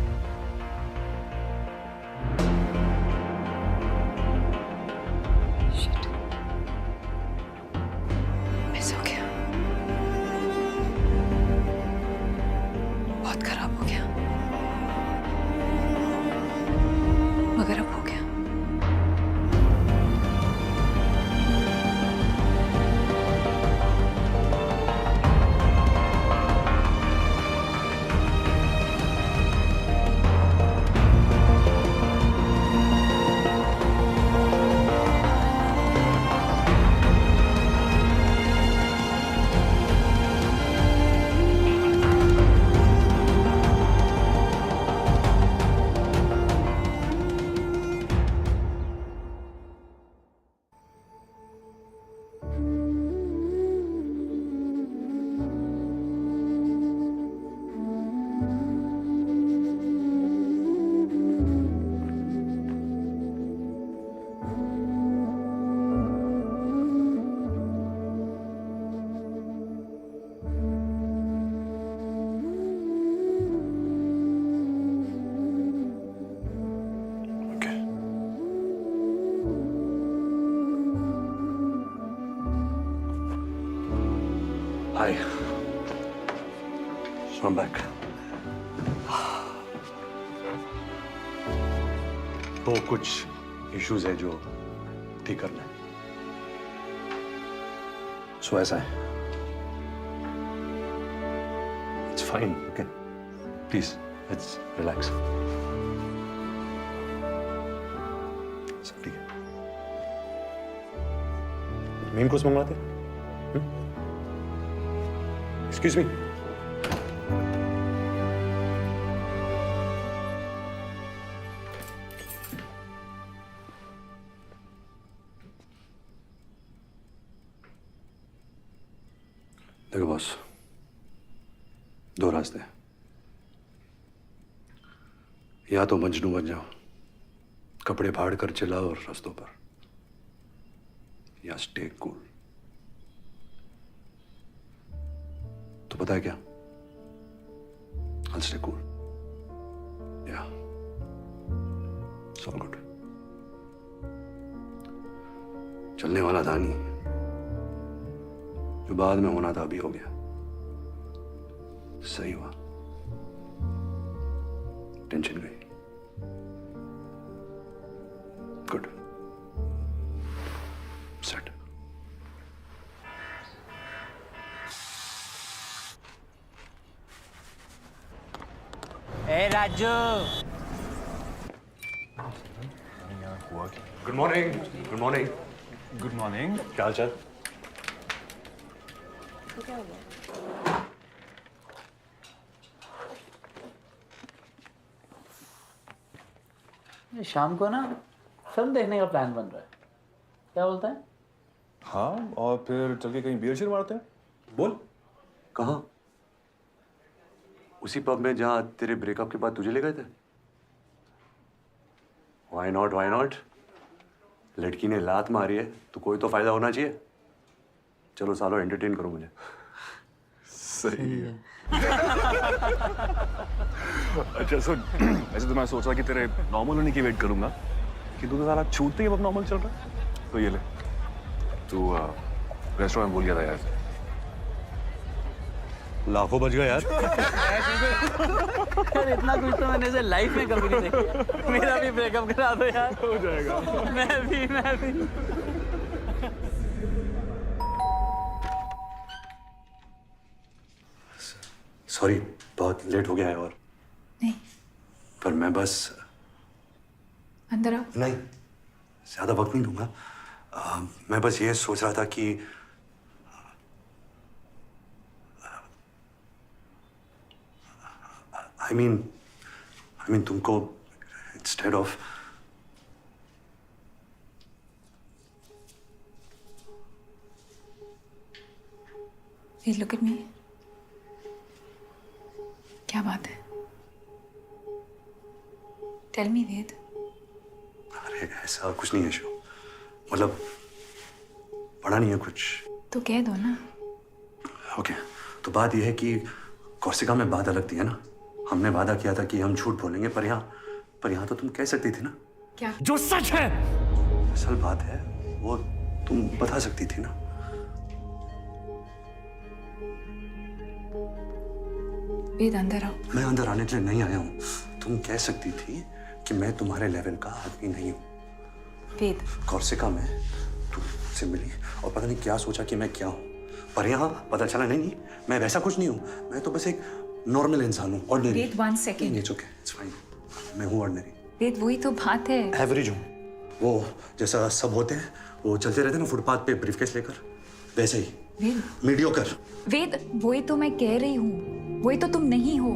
Shit. मिस हो गया, बहुत खराब हो गया, मगर अब हो गया। Hi. So I'm back. तो कुछ इश्यूज है जो ठीक करना है। सो ऐसा है। It's fine, okay? Please, let's relax. सब ठीक है। मेन कोर्स मंगवाते हैं? Excuse me. देखो बॉस, दो रास्ते हैं। या तो मजनू बन जाओ, कपड़े फाड़ कर चिल्लाओ और रास्तों पर, या स्टे कूल। तो पता है क्या? I'll stay cool. Yeah. It's all good. चलने वाला था नहीं, जो बाद में होना था अभी हो गया। सही हुआ, टेंशन गई। Good, set. ए Raju, good morning. Good morning. Good morning. क्या हाल चाल? शाम को ना फिल्म देखने का प्लान बन रहा है, क्या बोलता है? हाँ, और फिर चल के कहीं बियर शियर मारते हैं। बोल। कहाँ? उसी पब में जहाँ तेरे ब्रेकअप के बाद तुझे ले गए थे? Why not? Why not? लड़की ने लात मारी है तो कोई तो फायदा होना चाहिए। चलो सालो, एंटरटेन करो मुझे। सही है। अच्छा सुन, ऐसे तो मैं सोच रहा कि तेरे नॉर्मल होने की वेट करूंगा, कि तू तो साला छूटते ही अब नॉर्मल चल रहा है। तो ये ले, तू रेस्टोरेंट भूल गया था यार। लाखों बच गए यार। यार इतना कुछ तो मैंने इसे लाइफ में कभी नहीं देखा। मेरा भी ब्रेकअप करा दो यार। हो जाएगा। मैं भी। सॉरी, बहुत लेट हो गया है। और नहीं, पर मैं बस अंदर आओ। नहीं, ज्यादा वक्त नहीं दूंगा। मैं बस ये सोच रहा था कि I mean तुमको instead of Wait, look at me. क्या बात है? Tell me, वेद। अरे ऐसा कुछ नहीं है शो, मतलब पढ़ा नहीं है कुछ। तो कह दो ना। ओके, तो बात यह है कि कोर्सिका में बात अलग थी, है ना? हमने वादा किया था कि हम झूठ बोलेंगे, पर यहाँ तो तुम कह सकती थी ना। क्या? जो सच है। असल बात है वो तुम बता सकती थी ना। वेद अंदर आओ। मैं अंदर आने के लिए नहीं आया हूँ। तुम कह सकती थी कि मैं तुम्हारे लेवल का आदमी नहीं हूँ। वेद, कोर्सिका में तुम मुझसे मिली और पता नहीं क्या सोचा कि मैं क्या हूँ, पर यहाँ पता चला नहीं, मैं वैसा कुछ नहीं हूँ। मैं तो बस एक नॉर्मल इंसान हूँ, ordinary. Ved, 1 second. It's okay, it's fine. मैं हूँ ऑर्डिनरी। वेद, वही तो बात है। एवरेज हूँ, वो जैसा सब होते हैं, वो चलते रहते हैं ना फुटपाथ पे ब्रीफकेस लेकर, वैसे ही। वेद, मीडियोकर। वेद, वही तो मैं कह रही हूँ, वही तो तुम नहीं हो।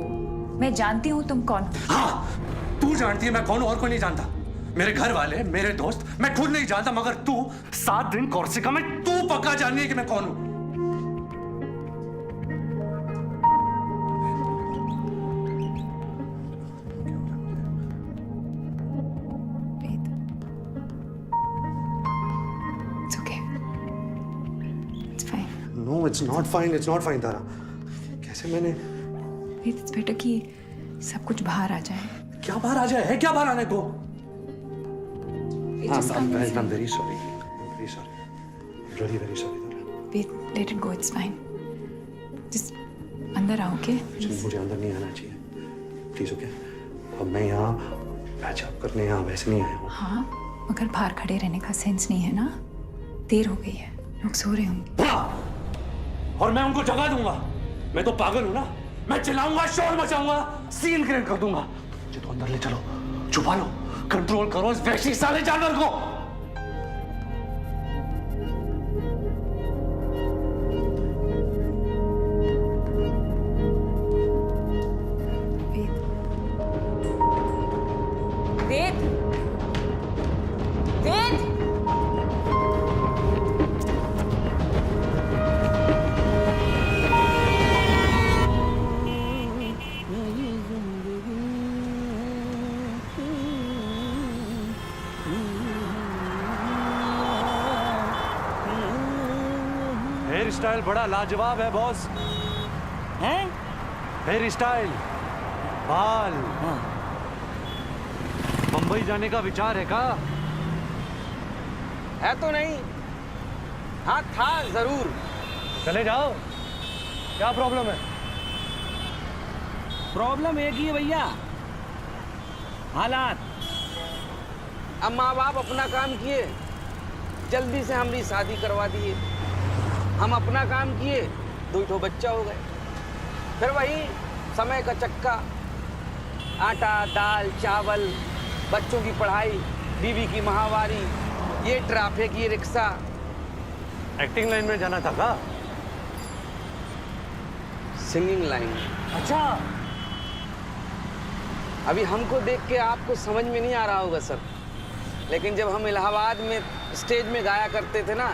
मैं जानती हूँ तुम कौन हो। हाँ, तू जानती है मैं कौन हूँ और कोई नहीं जानता। मेरे घर वाले, मेरे दोस्त, मैं खुद नहीं जानता, मगर तू 7 दिन कोर्सिका में तू पक्का जाननी है कि मैं कौन हूँ। No, it's not fine. It's not fine, तारा। कैसे मैंने? It's better कि सब कुछ बाहर आ जाए। क्या बाहर आ जाए? है क्या बाहर आने को? I'm very sorry. I'm very sorry. I'm really very sorry, Tara. Wait, let it go. It's fine. Just अंदर आओ, okay? मुझे अंदर नहीं आना चाहिए, प्लीज, ओके? अब मैं यहाँ पैचअप करने यहाँ वैसे नहीं आया हूँ। हाँ, मगर बाहर खड़े रहने का सेंस नहीं है ना। देर हो गई है, लोग सो रहे होंगे। और मैं उनको जगा दूंगा। मैं तो पागल हूं ना, मैं चिल्लाऊंगा, शोर मचाऊंगा, सीन क्रिएट कर दूंगा। मुझे तो अंदर ले चलो, छुपा लो, कंट्रोल करो इस वैशी साले जानवर को। वेद, वेद, हेयर स्टाइल बड़ा लाजवाब है बॉस। हैं? हेयर स्टाइल, बाल। मुंबई जाने का विचार है का? है तो नहीं, हाँ था जरूर। चले जाओ, क्या प्रॉब्लम है? प्रॉब्लम एक ही है भैया, हालात। अब माँ बाप अपना काम किए, जल्दी से हमारी शादी करवा दिए। हम अपना काम किए, 2 बच्चा हो गए। फिर वही समय का चक्का, आटा दाल चावल, बच्चों की पढ़ाई, बीवी की माहवारी, ये ट्रैफिक, ये रिक्शा। एक्टिंग लाइन में जाना था का? Singing line. अच्छा, अभी हमको देख के आपको समझ में नहीं आ रहा होगा सर, लेकिन जब हम इलाहाबाद में स्टेज में गाया करते थे ना,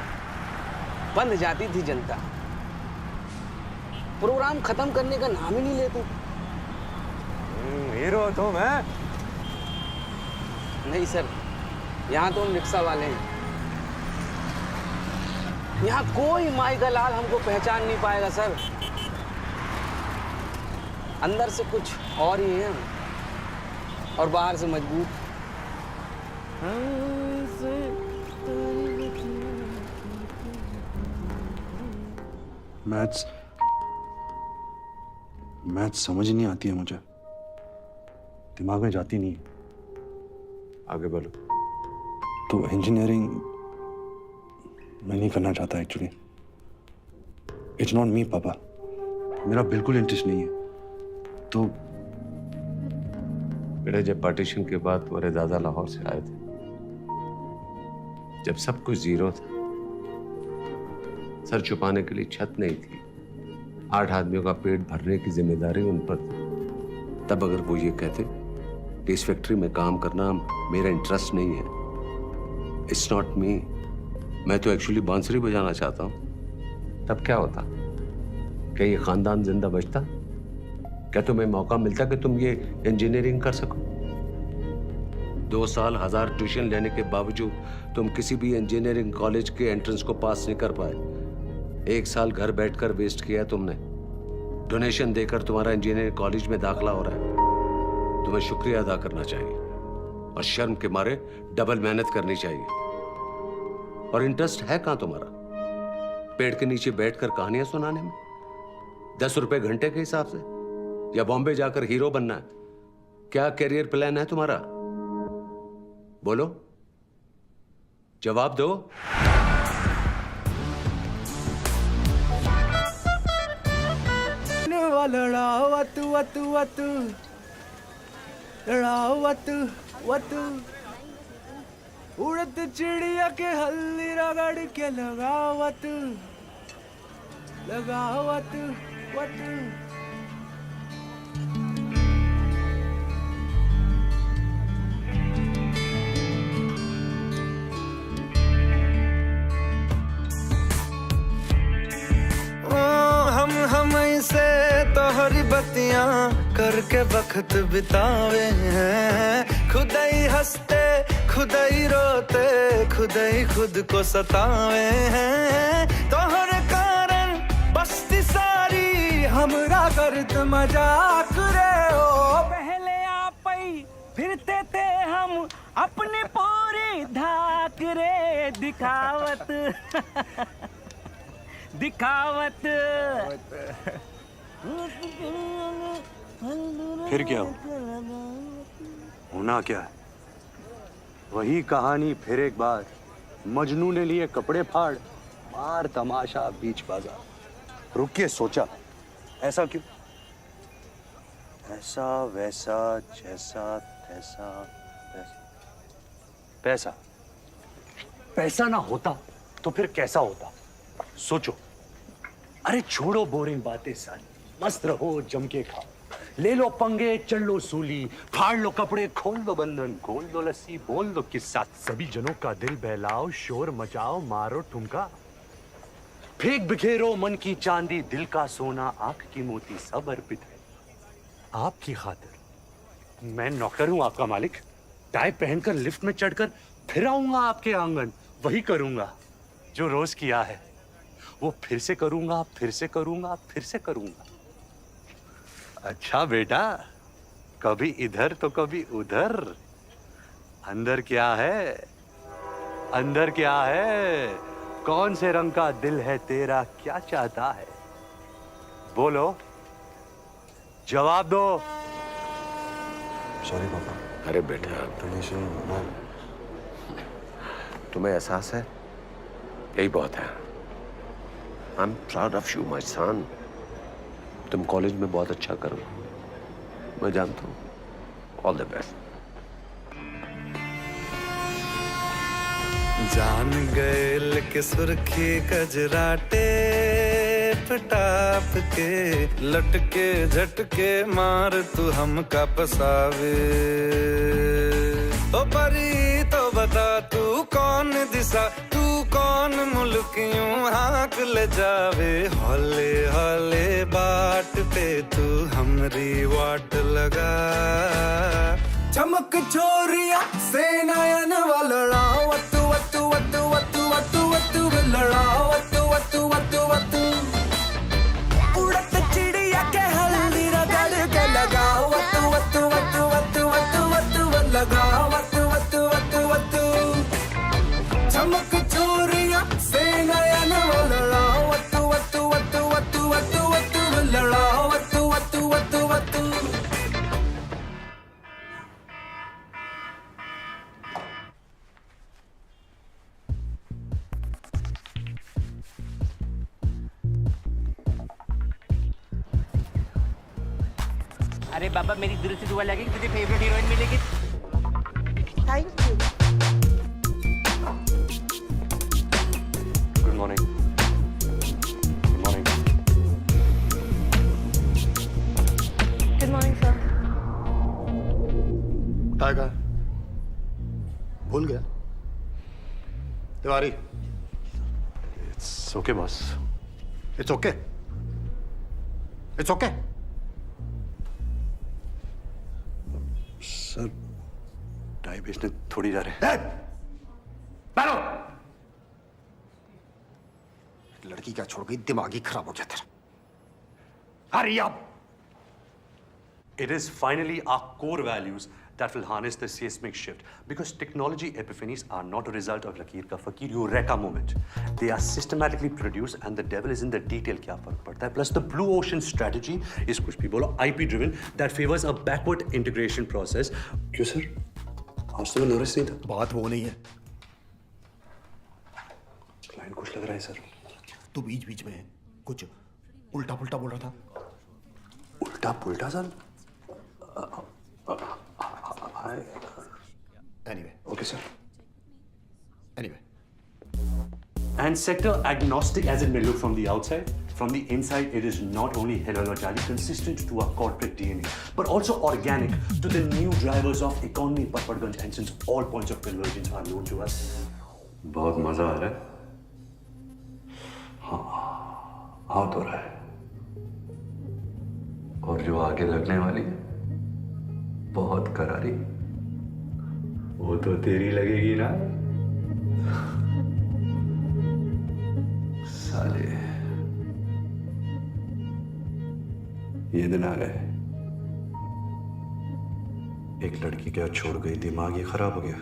बंद जाती थी जनता। प्रोग्राम खत्म करने का नाम ही नहीं लेते। हीरो तो मैं नहीं सर, यहाँ तो हम रिक्शा वाले हैं। यहाँ कोई माई का लाल हमको पहचान नहीं पाएगा सर। अंदर से कुछ और ही है और बाहर से मजबूत। मैथ्स मैथ समझ नहीं आती है मुझे, दिमाग में जाती नहीं। आगे बोलो। तो इंजीनियरिंग मैं नहीं करना चाहता एक्चुअली। इट्स नॉट मी पापा, मेरा बिल्कुल इंटरेस्ट नहीं है। तो बेटा, जब पार्टीशन के बाद तुम्हारे दादा लाहौर से आए थे, जब सब कुछ जीरो था, सर छुपाने के लिए छत नहीं थी, 8 आदमियों का पेट भरने की जिम्मेदारी उन पर थी, तब अगर वो ये कहते कि इस फैक्ट्री में काम करना मेरा इंटरेस्ट नहीं है, इट्स नॉट मी, मैं तो एक्चुअली बांसुरी बजाना चाहता हूं, तब क्या होता? क्या ये खानदान जिंदा बचता? क्या तुम्हें मौका मिलता कि तुम ये इंजीनियरिंग कर सको? 2 साल 1000 ट्यूशन लेने के बावजूद तुम किसी भी इंजीनियरिंग कॉलेज के एंट्रेंस को पास नहीं कर पाए। 1 साल घर बैठकर वेस्ट किया तुमने। डोनेशन देकर तुम्हारा इंजीनियरिंग कॉलेज में दाखला हो रहा है। तुम्हें शुक्रिया अदा करना चाहिए और शर्म के मारे डबल मेहनत करनी चाहिए। और इंटरेस्ट है कहां तुम्हारा? पेड़ के नीचे बैठकर कहानियां सुनाने में? 10 रुपए घंटे के हिसाब से? या बॉम्बे जाकर हीरो बनना है? क्या करियर प्लान है तुम्हारा? बोलो, जवाब दो। लड़ाओ वतु वतु वतु, लड़ाओ वतु वतु, उड़द चिड़िया के हल्दी रगड़ के लगाओ वतु, लगाओ वतु वतु। हम से तोहरी बत्तियां करके वक्त बितावे हैं, खुद ही हंसते खुद ही रोते खुद ही खुद को सतावे हैं। तोहरे कारण बस्ती सारी हमरा करत मजाक रे ओ। पहले आप ही फिरते थे हम अपनी पूरी धाक रे, दिखावत दिखावत। फिर क्या होना क्या है? वही कहानी फिर एक बार। मजनू ने लिए कपड़े फाड़, मार तमाशा बीच बाजार। रुक के सोचा, ऐसा क्यों? ऐसा वैसा जैसा तैसा पैसा। पैसा ना होता तो फिर कैसा होता? सोचो। अरे छोड़ो बोरिंग बातें सारी, मस्त रहो जम के खाओ, ले लो पंगे चल लो सूली, फाड़ लो कपड़े खोल दो बंधन, खोल दो लस्सी बोल दो किस्सा, सभी जनों का दिल बहलाओ, शोर मचाओ, मारो ठुमका, फेंक बिखेरो मन की चांदी, दिल का सोना आंख की मोती सब अर्पित है आपकी खातिर। मैं नौकर हूं आपका मालिक, टाई पहनकर लिफ्ट में चढ़कर फिर आऊंगा आपके आंगन, वही करूंगा जो रोज किया है, वो फिर से करूंगा फिर से करूंगा फिर से करूंगा। अच्छा बेटा, कभी इधर तो कभी उधर। अंदर क्या है? अंदर क्या है? कौन से रंग का दिल है तेरा, क्या चाहता है? बोलो, जवाब दो। सॉरी पापा। अरे बेटा, तुम्हें एहसास है? यही बहुत है। I'm proud of you, my son. तुम कॉलेज में बहुत अच्छा करो, मैं जानता हूँ। All the best. जान गए लेके सुर्खी कजराटे पटाप के, लटके झटके मार तू हमका पसावे। ओ परी तो बता तू कौन दिशा, तू कौन मुल्क यूं हाँक ले जावे। हौले हौले बाट पे तू हमरी वाट लगा, चमक छोरिया सेनायन लड़ाओ वतु वतु वतु वतु वतु वतु लड़ाओ वतु वतु वतु वतु, उड़त चिड़िया के हल्दी रगड़ के लगाओ वतु वतु वतु वतु वतु वतु लगाओ वतु वतु वतु वतु, चमक छोरिया सेनायन लड़ाओ वतु वतु वतु वतु वतु वतु लड़ाओ वतु वतु वतु अरे बाबा मेरी दिल से दुआ लगेगी, तुझे फेवरेट हीरोइन मिलेगी। Thank you. Good morning. Good morning. Good morning, sir. Tiger भूल गया? Tiwari. It's okay boss. It's okay. It's okay. Sir tie बेचने थोड़ी जा रहे हैं। बैठो। लड़की क्या छोड़ गई, दिमाग ही खराब हो गया तेरा। Hurry up. It is finally our core values that will harness the seismic shift. Because technology epiphanies are not a result of Lakir ka Fakir Eureka moment. They are systematically produced and the devil is in the detail. क्या फर्क पड़ता है? Plus the blue ocean strategy is कुछ भी बोलो IP driven that favors a backward integration process. क्यों सर? आज तो मैं नर्वस नहीं था। बात वो नहीं है। क्लाइंट कुछ लग रहा है सर। तू बीच बीच में कुछ उल्टा पुल्टा बोल रहा था। उल्टा पुल्टा sir? Anyway. Okay, sir. Anyway. And sector agnostic as it may look from the outside, from the inside, it is not only heterologically consistent to our corporate DNA, but also organic to the new drivers of economy, Patparganj, and since all points of convergence are known to us. बहुत मजा आ रहा है। हाँ, हाँ तो रहा है। और जो आगे लगने वाली है, बहुत करारी, वो तो तेरी लगेगी ना साले। ये दिन आ गए। एक लड़की क्या छोड़ गई, दिमाग ही खराब हो गया।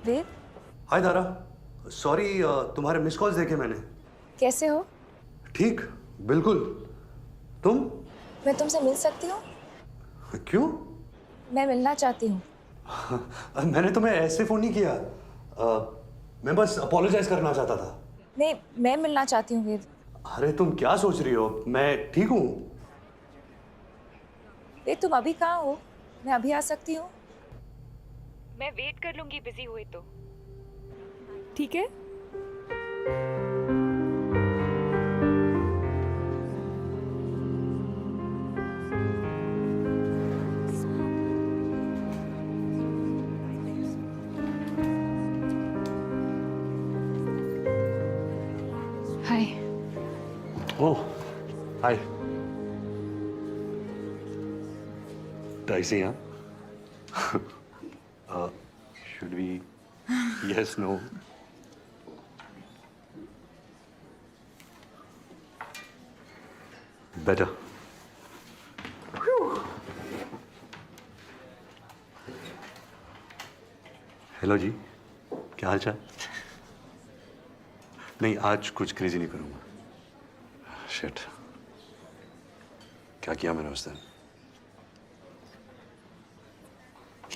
वेद, हाय दारा, सॉरी तुम्हारे मिस कॉल्स देखे मैंने। कैसे हो? ठीक, बिल्कुल। तुम? मैं तुमसे मिल सकती हूँ? क्यों? मैं मिलना चाहती हूँ। मैंने तुम्हें ऐसे फोन नहीं किया। मैं बस अपोलोजाइज करना चाहता था। नहीं, मैं मिलना चाहती हूँ वेद। अरे तुम क्या सोच रही हो? मैं ठीक हूँ। वेद, तुम अभी कहाँ हो? मैं अभी आ सकती हूँ? मैं वेट कर लूंगी बिजी हुए तो। ठीक है? हाय। Oh, hi. डाइसी, हाँ? Should we? Yes, no. Better. Hello जी, क्या हाल चाल? नहीं, आज कुछ क्रेजी नहीं करूंगा। शिट, क्या किया मैंने उस दिन?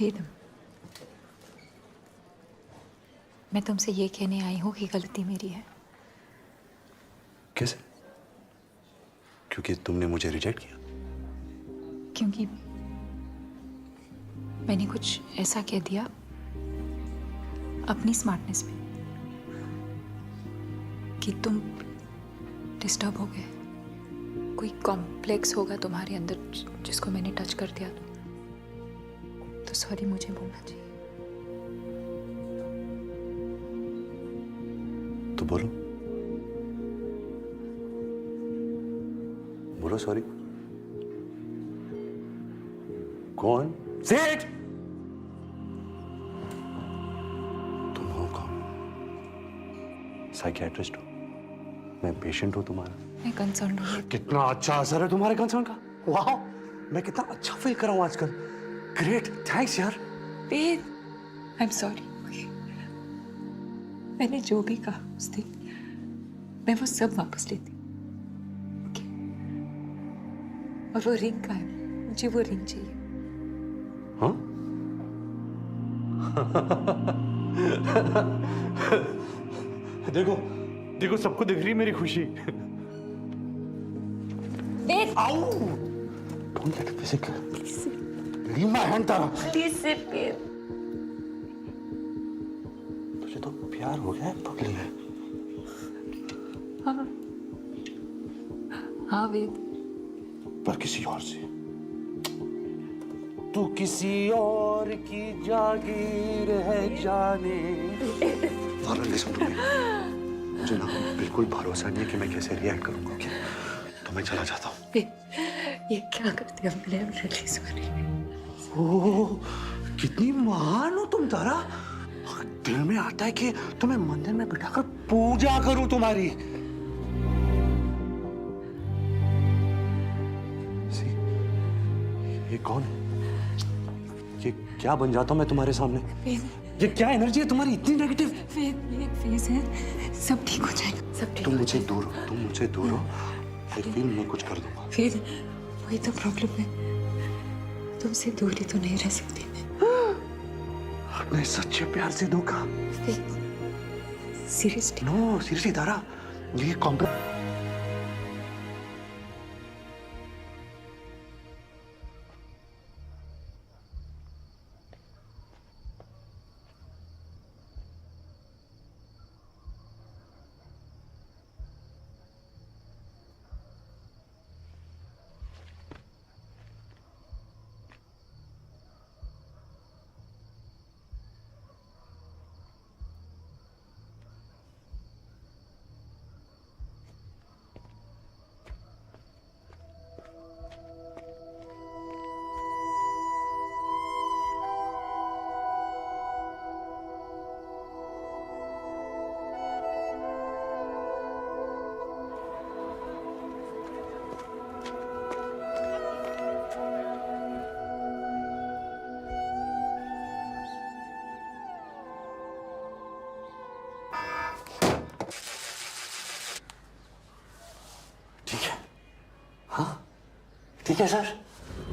वेद, मैं तुमसे ये कहने आई हूँ कि गलती मेरी है। कैसे? क्योंकि तुमने मुझे रिजेक्ट किया? क्योंकि मैंने कुछ ऐसा कह दिया अपनी स्मार्टनेस में कि तुम डिस्टर्ब हो गए। कोई कॉम्प्लेक्स होगा तुम्हारे अंदर जिसको मैंने टच कर दिया तो सॉरी मुझे बोलना चाहिए। तो बोलो, बोलो सॉरी। कौन? से इट। तुम हो कौन? साइकियाट्रिस्ट हो? मैं पेशेंट हूं तुम्हारा। मैं कंसर्न हूँ। कितना अच्छा असर है तुम्हारे कंसर्न का। वाह, मैं कितना अच्छा फील कर रहा हूं आजकल। ग्रेट, थैंक्स यार। वेद, आई एम सॉरी। मैंने जो भी कहा उस दिन मैं वो सब वापस लेती। Okay? और वो रिंग का है, मुझे वो रिंग चाहिए। हाँ? देखो देखो, सबको दिख रही है मेरी खुशी। आओ! Don't get physical. Leave my hand, Tara. Please sit, babe. तुझे तो प्यार हो गया है पगली है। हाँ, हाँ वेद। पर किसी और से। तू किसी और की जागीर है जाने। तारा, listen to me. मुझे ना बिल्कुल भरोसा नहीं है कि मैं कैसे रिएक्ट करूंगा। okay? तो मैं चला जाता हूँ। ये क्या करते हो? मैं रियली सॉरी। ओह, कितनी महान हो तुम तारा। दिल में आता है कि तुम्हें मंदिर में बिठाकर पूजा करूं तुम्हारी। ये कौन है? ये क्या बन जाता हूं मैं तुम्हारे सामने? ये क्या एनर्जी है तुम्हारी इतनी नेगेटिव? ये फेज है, सब ठीक हो जाएगा, सब ठीक। तुम मुझे दूर हो, तुम मुझे दूर हो। आई फील मैं कुछ कर दूंगा। फिर वही तो प्रॉब्लम है, तुमसे दूरी तो नहीं रह सकती मैं। अपने सच्चे प्यार से धोखा। सीरियसली? नो, सीरियसली तारा, ये कॉम्प्लेक्स। ठीक है sir.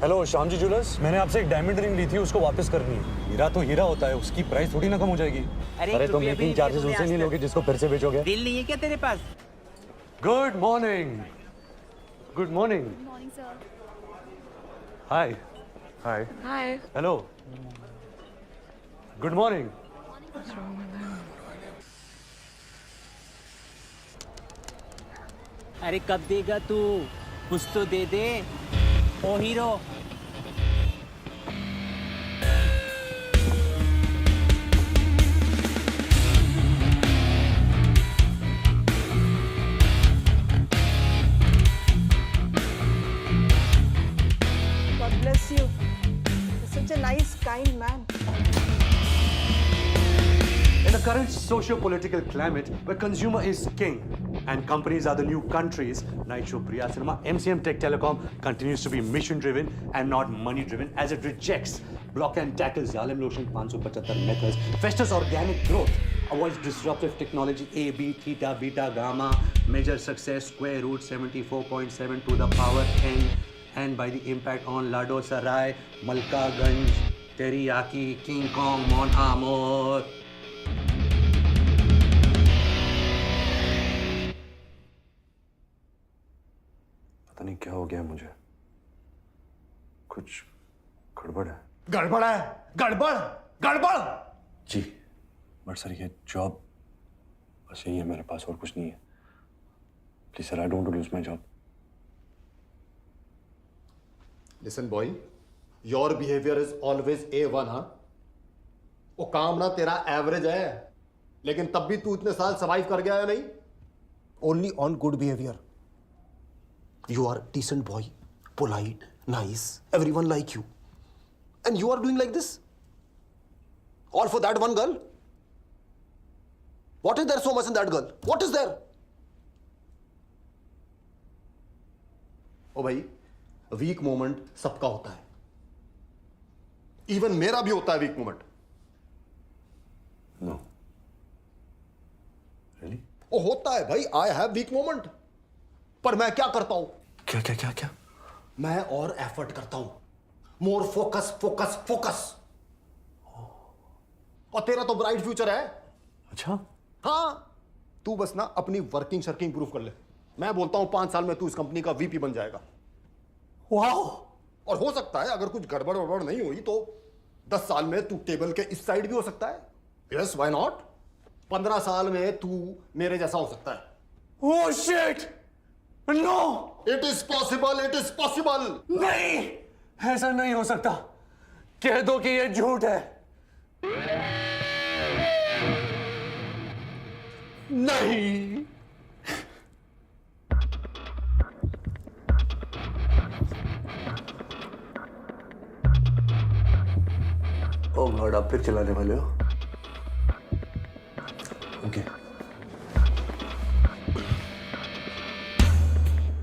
Hello Shyam ji jewellers, मैंने आपसे एक डायमंड रिंग ली थी, उसको वापस करनी है। हीरा तो हीरा होता है, उसकी प्राइस थोड़ी ना कम हो जाएगी। अरे तो मेकिंग चार्जेस उनसे नहीं लोगे जिसको फिर से बेचोगे? बिल नहीं है क्या तेरे पास? Good morning. Good morning. Morning sir. Hi. Hi. Hi. Hello. Good morning. अरे कब देगा तू? कुछ तो दे दे ओ hero. God bless you. You're such a nice, kind man. In the current socio-political climate where consumer is king and companies are the new countries, Night Show Priya Cinema, MCM Tech Telecom continues to be mission-driven and not money-driven as it rejects block and tackle Zalim Lotion 575 methods, fosters organic growth, avoids disruptive technology A, B, theta, beta, gamma, measure success, square root 74.7 to the power n, and by the impact on Lado Sarai, Malka Ganj, Teriyaki, King Kong, Mon Amour. पता नहीं क्या हो गया मुझे, कुछ गड़बड़ है। गड़बड़ है? गड़बड़ गड़बड़। जी बट सर ये जॉब बस यही है मेरे पास, और कुछ नहीं है। Please, sir, I don't want to lose my job. Listen, boy, your behavior is always A1, हाँ? वो काम ना तेरा एवरेज है, लेकिन तब भी तू इतने साल सर्वाइव कर गया है नहीं? Only on good behavior. You are decent boy, polite, nice, everyone like you. And you are doing like this? All for that one girl? What is there so much in that girl? What is there? ओ भाई, वीक मोमेंट सबका होता है, इवन मेरा भी होता है वीक मोमेंट। No. Really? ओ होता है भाई, आई हैव वीक मोमेंट, पर मैं क्या करता हूं? क्या क्या क्या क्या? मैं और एफर्ट करता हूं, मोर फोकस फोकस फोकस। और तेरा तो ब्राइट फ्यूचर है। अच्छा? हाँ, तू बस ना अपनी वर्किंग शर्किंग इंप्रूव कर ले। मैं बोलता हूं 5 साल में तू इस कंपनी का वीपी बन जाएगा। वाओ! और हो सकता है अगर कुछ गड़बड़ वड़बड़ नहीं हुई तो 10 साल में तू टेबल के इस साइड भी हो सकता है। Yes, why not? 15 साल में तू मेरे जैसा हो सकता है। Oh shit! No! It is possible, it is possible. नहीं, ऐसा नहीं हो सकता। कह दो कि ये झूठ है। नहीं। ओह गॉड, आप फिर चलाने वाले हो? Okay.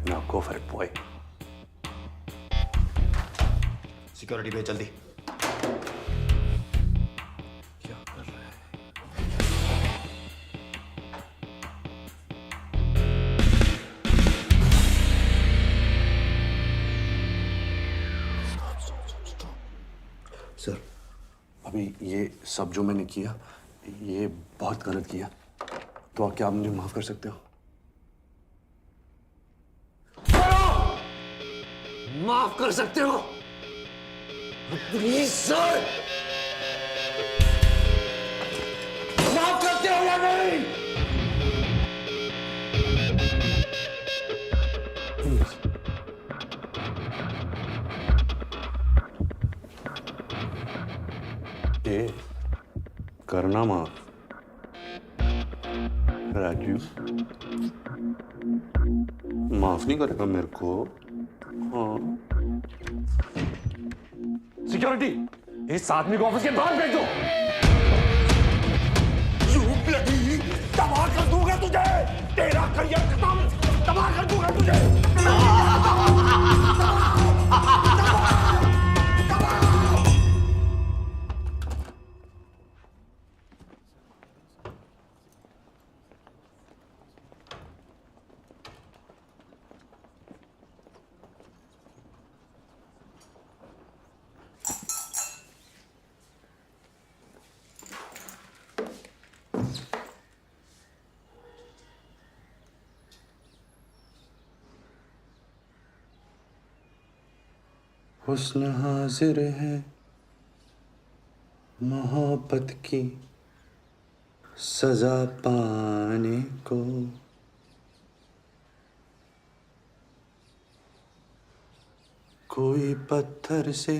Now go for it boy. Security भेज जल्दी। क्या कर रहा है? सर, अभी ये सब जो मैंने किया, ये बहुत गलत किया, तो क्या आप मुझे माफ कर सकते हो? माफ कर सकते हो? प्लीज सर, माफ करते हो या नहीं? प्लीज। ये करना माफ। राजू माफ नहीं करेगा मेरे को। हाँ। सिक्योरिटी, इस आदमी को ऑफिस के बाहर भेज दो। तबाह कर दूंगा तुझे, तेरा करियर खत्म, तबाह कर दूंगा तुझे। हुस्न हाजिर है मोहब्बत की सजा पाने को। कोई पत्थर से,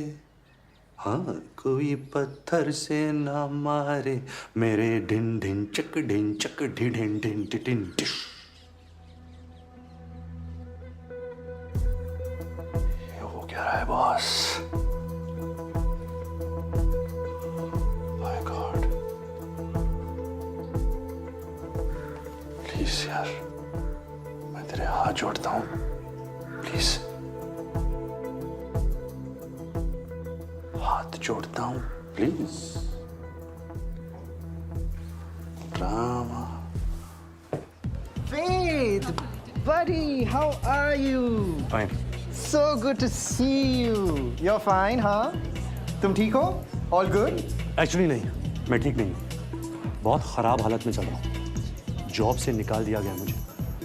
हाँ कोई पत्थर से ना मारे मेरे ढिन ढिन चक ढिन ढिन ढिन ढिन टिश। क्या रहा है बॉस? माय गॉड, प्लीज यार, मैं तेरे हाथ जोड़ता हूं, प्लीज हाथ जोड़ता हूं, please. Drama. Faith, buddy, how are you? Fine. So good to see you. You're fine, huh? तुम ठीक हो? All good? एक्चुअली नहीं, मैं ठीक नहीं, बहुत खराब हालत में चल रहा हूँ। जॉब से निकाल दिया गया मुझे,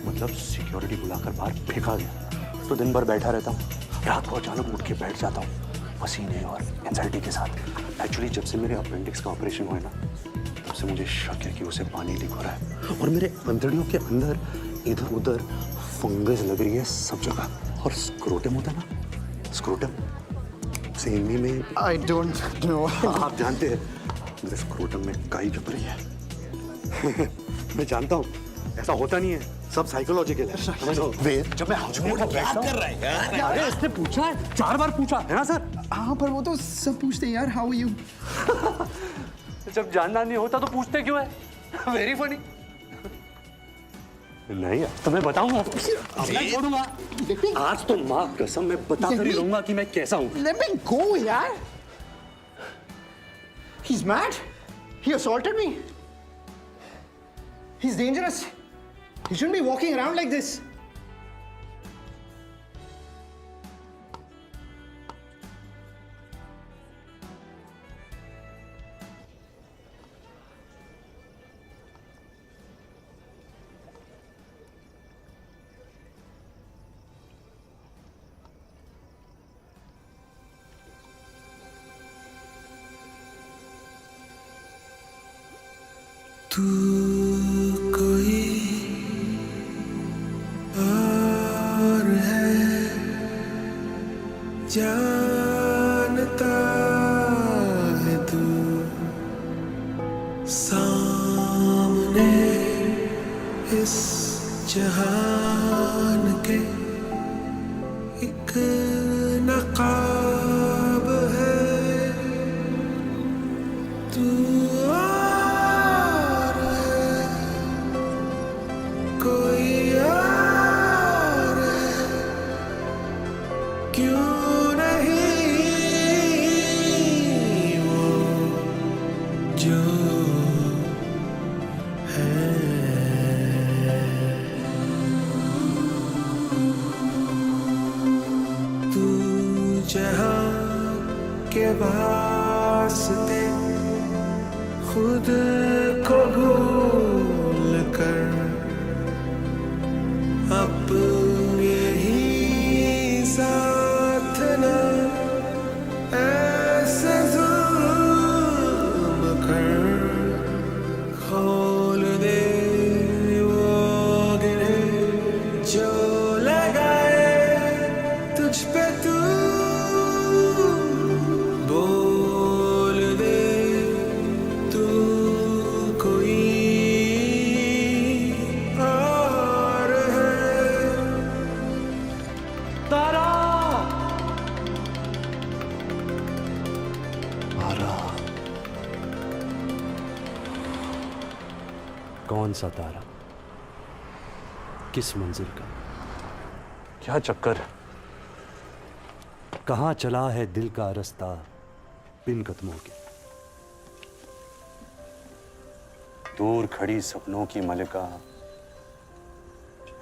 मतलब सिक्योरिटी बुलाकर बाहर फेंका गया। तो दिन भर बैठा रहता हूँ, रात को अचानक उठ के बैठ जाता हूँ, पसीने और एंजाइटी के साथ। एक्चुअली जब से मेरे अपेंडिक्स का ऑपरेशन हुआ है ना, तब से मुझे शक है कि उसे पानी लीक हो रहा है और मेरे अंतड़ियों के अंदर इधर उधर फंगस लग रही है सब जगह। और स्क्रोटम होता है ना, स्क्रोटम से हिंदी में I don't know. आप जानते हैं मेरे स्क्रोटम में काई जम रही है। मैं जानता हूँ ऐसा होता नहीं है, सब साइकोलॉजिकल है। समझो वेद, जब मैं बैठता हूँ, अरे इसने पूछा है, 4 बार पूछा है ना सर। हाँ पर वो तो सब पूछते हैं यार, हाउ आर यू। जब जानना नहीं होता तो पूछते क्यों है? Very funny. नहीं तो मैं बताऊंगा, नहीं छोड़ूंगा। आज तो माँ कसम मैं बता कर ही रहूंगा कि मैं कैसा हूँ। Let me go, यार. He's mad. He assaulted me. He's dangerous. He shouldn't be walking around like this. तू कोई और है, जानता है तू सामने इस जहान के एक नकाब है। तू कोई और है, क्यों नहीं वो जो है। तू जहाँ के वास्ते खुद को भूल कर अपने ही साथ न ऐसे जुल्म कर। खोल दे वो गिरे जो लगाए तुझ पे तू, बोल दे तू कोई और है। तारा तारा, कौन सा तारा, किस मंजिल का, क्या चक्कर है, कहां चला है दिल का रास्ता बिन कदमों के। दूर खड़ी सपनों की मलिका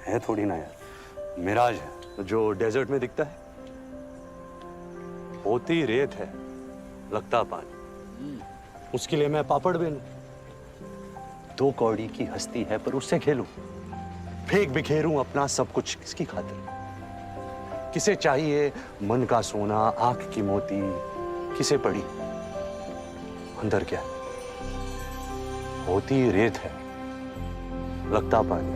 है थोड़ी ना यार, मिराज है जो डेजर्ट में दिखता है। होती रेत है, लगता पानी, उसके लिए मैं पापड़ बेलूं। 2 कौड़ी की हस्ती है पर उससे खेलूं, फेंक बिखेरूं अपना सब कुछ किसकी खातिर। किसे चाहिए मन का सोना, आंख की मोती, किसे पड़ी अंदर क्या है? होती रेत है, लगता पानी।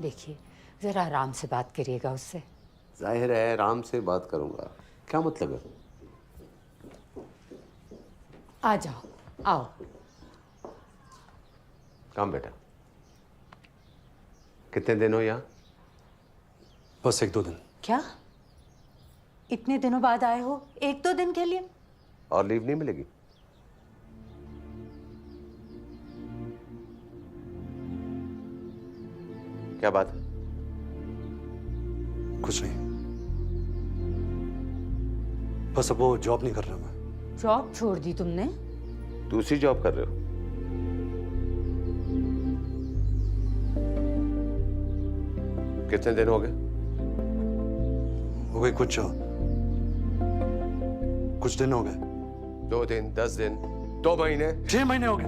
देखिए जरा आराम से बात करिएगा उससे। जाहिर है आराम से बात करूंगा, क्या मतलब है? आ जाओ, आओ। काम बेटा, कितने दिन हो यहाँ? बस 1-2 दिन। क्या इतने दिनों बाद आए हो 1-2 दिन के लिए? और लीव नहीं मिलेगी? क्या बात है? कुछ नहीं, बस अब वो जॉब नहीं कर रहा मैं। जॉब छोड़ दी तुमने? दूसरी जॉब कर रहे हो? कितने दिन हो गए? हो गए कुछ दिन हो गए। 2 दिन, 10 दिन, 2 महीने, 6 महीने हो गए।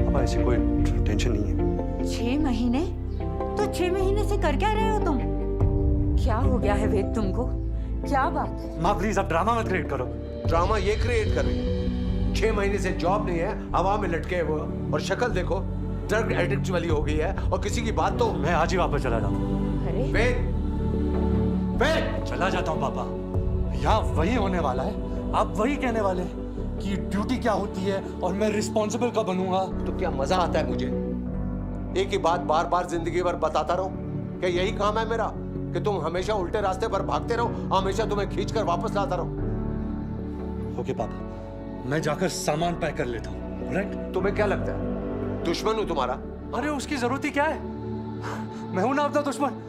अब ऐसी कोई टेंशन नहीं है। 6 महीने? तो 6 महीने से कर क्या रहे हो तुम? क्या हो गया है वेद तुमको? क्या बात है? माँ प्लीज आप ड्रामा मत क्रिएट करो। ड्रामा ये क्रिएट कर रही है। 6 महीने से जॉब नहीं है, हवा में लटके वो, और शक्ल देखो ड्रग एडिक्ट वाली हो गई है, और किसी की बात तो। मैं आज ही वापस चला जाता हूँ। अरे वेद, चला जाता हूँ पापा। यहाँ वही होने वाला है, आप वही कहने वाले हैं कि ड्यूटी क्या होती है और मैं रिस्पॉन्सिबल कब बनूंगा। तो क्या मजा आता है मुझे एक ही बात बार बार जिंदगी भर बताता रहूं? क्या यही काम है मेरा कि तुम हमेशा उल्टे रास्ते पर भागते रहो, हमेशा तुम्हें खींचकर वापस लाता रहो? ओके पापा, मैं जाकर सामान पैक कर लेता हूँ। राइट? तुम्हें क्या लगता है दुश्मन हूं तुम्हारा? अरे उसकी जरूरत ही क्या है, मैं हूं ना अपना दुश्मन,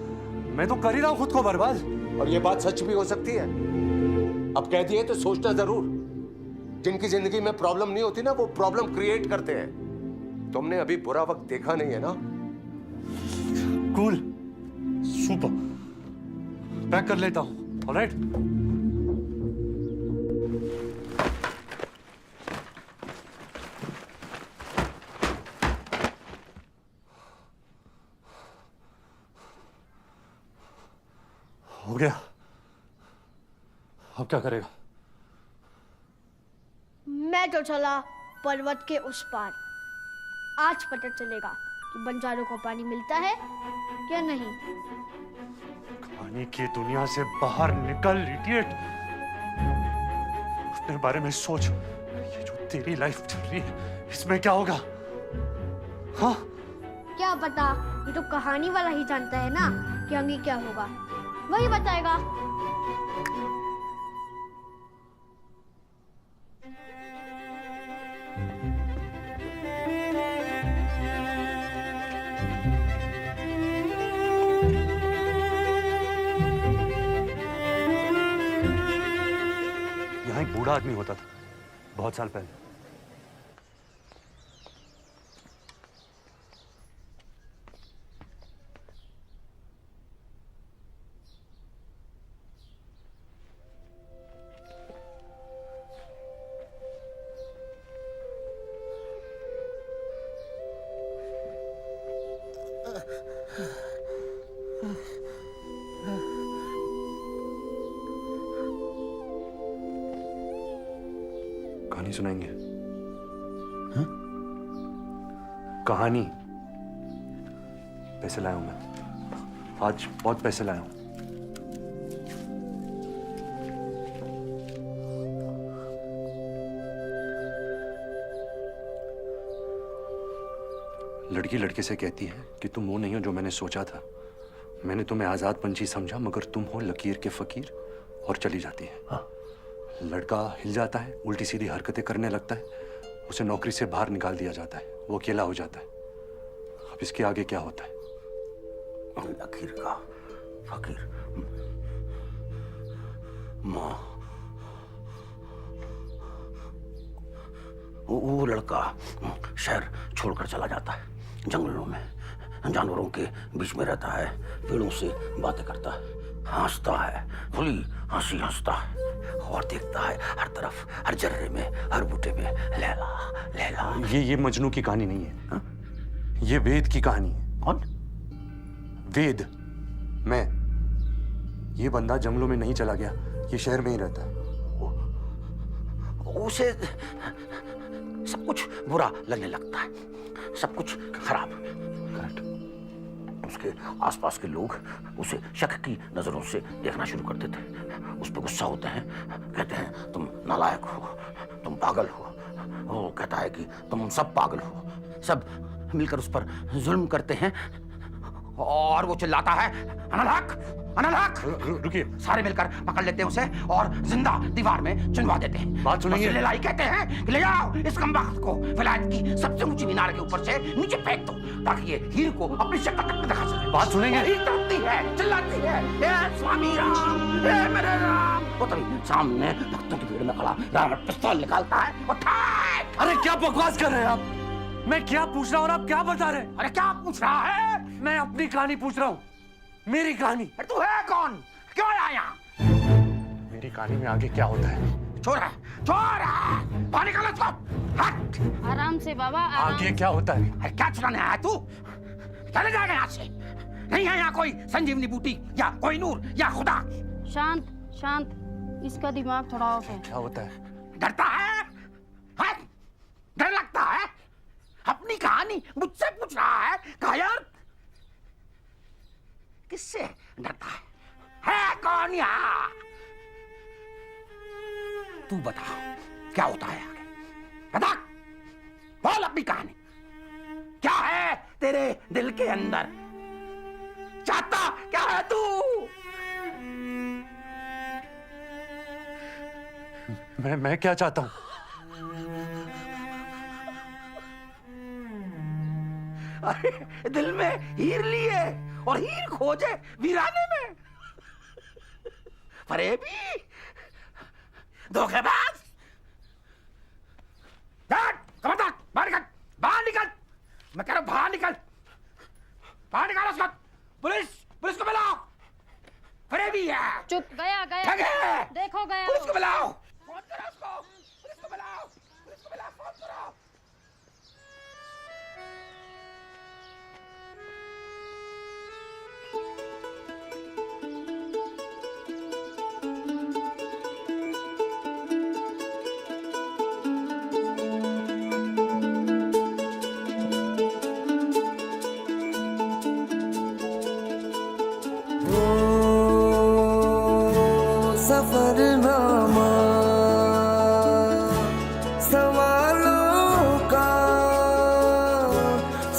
मैं तो कर ही रहा हूं खुद को बर्बाद। और ये बात सच भी हो सकती है। अब कह दिए तो सोचना जरूर। जिनकी जिंदगी में प्रॉब्लम नहीं होती ना, वो प्रॉब्लम क्रिएट करते हैं। तुमने अभी बुरा वक्त देखा नहीं है ना? कूल, सुपर, पैक कर लेता हूं। ऑलराइट? हो गया, अब क्या करेगा? मैं तो चला पर्वत के उस पार। आज पता चलेगा कि बंजारों को पानी मिलता है या नहीं। पानी की दुनिया से बाहर निकल इडियट। अपने बारे में सोच। ये जो तेरी लाइफ चल रही है, इसमें क्या होगा? हाँ? क्या पता, ये तो कहानी वाला ही जानता है ना कि आगे क्या होगा, वही बताएगा। यहाँ एक बूढ़ा आदमी होता था बहुत साल पहले। कहानी सुनाएंगे? हाँ? कहानी। पैसे लाया हूं मैं, आज बहुत पैसे लाया हूं। लड़की लड़के से कहती है कि तुम वो नहीं हो जो मैंने सोचा था। मैंने तुम्हें आजाद पंछी समझा, मगर तुम हो लकीर के फकीर, और चली जाती है। हाँ? लड़का हिल जाता है, उल्टी सीधी हरकतें करने लगता है, उसे नौकरी से बाहर निकाल दिया जाता है, वो अकेला हो जाता है। अब इसके आगे क्या होता है? लकीर का फकीर, माँ, वो लड़का शहर छोड़कर चला जाता है, जंगलों में जानवरों के बीच में रहता है, पेड़ों से बातें करता है, हंसता है, खुली हंसी हंसता है, और देखता है हर तरफ, हर जर्रे में, हर बूटे में लैला लैला। ये मजनू की कहानी नहीं है। हा? ये वेद की कहानी है। कौन? वेद। मैं। ये बंदा जंगलों में नहीं चला गया, ये शहर में ही रहता है। उसे सब कुछ बुरा लगने लगता है, सब कुछ खराब। करेक्ट। उसके आसपास के लोग उसे शक की नजरों से देखना शुरू कर देते हैं, उस पर गुस्सा होते हैं, कहते हैं तुम नालायक हो, तुम पागल हो। वो कहता है कि तुम सब पागल हो, सब मिलकर उस पर जुल्म करते हैं, और वो चिल्लाता है अनलहक अनलहक। रुकिए। सारे मिलकर पकड़ लेते हैं उसे और जिंदा दीवार में चुनवा देते हैं। बात सुनेंगे? ले लाई कहते हैं कि ले जाओ इस कमबख्त को विलायत की सबसे ऊंची मीनार के ऊपर से नीचे फेंक दो, ताकि ये हीर को अपनी शक्ल तक दिखा सके। बात सुनेंगे? हीर तड़पती है, चिल्लाती है, ए स्वामी राम, ए मेरे राम। वो तभी सामने भक्तों की भीड़ में खड़ा रावण पिस्तौल निकालता है और ठाक। अरे क्या बकवास कर रहे हैं आप? मैं क्या पूछ रहा हूँ और आप क्या बता रहे हैं? अरे क्या पूछ रहा है? मैं अपनी कहानी पूछ रहा हूँ, मेरी कहानी। अरे तू है कौन? क्यों आया यहाँ? मेरी कहानी में आगे क्या होता है? चोर है, चोर है, पानी का लचको, हट। आराम से बाबा, आराम। आगे क्या होता है? अरे क्या चुराने आया तू? चले जाएगा यहाँ से। नहीं है यहाँ कोई संजीवनी बूटी या कोई नूर या खुदा। शांत शांत, इसका दिमाग थोड़ा ऑफ है। क्या होता है? डरता है? है? डर लगता है? अपनी कहानी मुझसे पूछ रहा है? कहा यार, किससे डरता है कौन यहाँ? तू बता, क्या होता है आगे? बता, बोल अपनी कहानी। क्या है तेरे दिल के अंदर? चाहता क्या है तू? मैं क्या चाहता हूं? अरे दिल में हीर लिए और हीर खोजे वीराने में। फरेबी, धोखेबाज। खबरदार, बाहर निकल, बाहर निकल। मैं कह रहा हूं बाहर निकल, बाहर निकालो उसको। पुलिस को बुलाओ। फरेबी है। चुप, गया ठग है। देखो गया। पुलिस को बुलाओ, फोन करो उसको। पुलिस को बुलाओ, फोन करो। सफरनामा सवालों का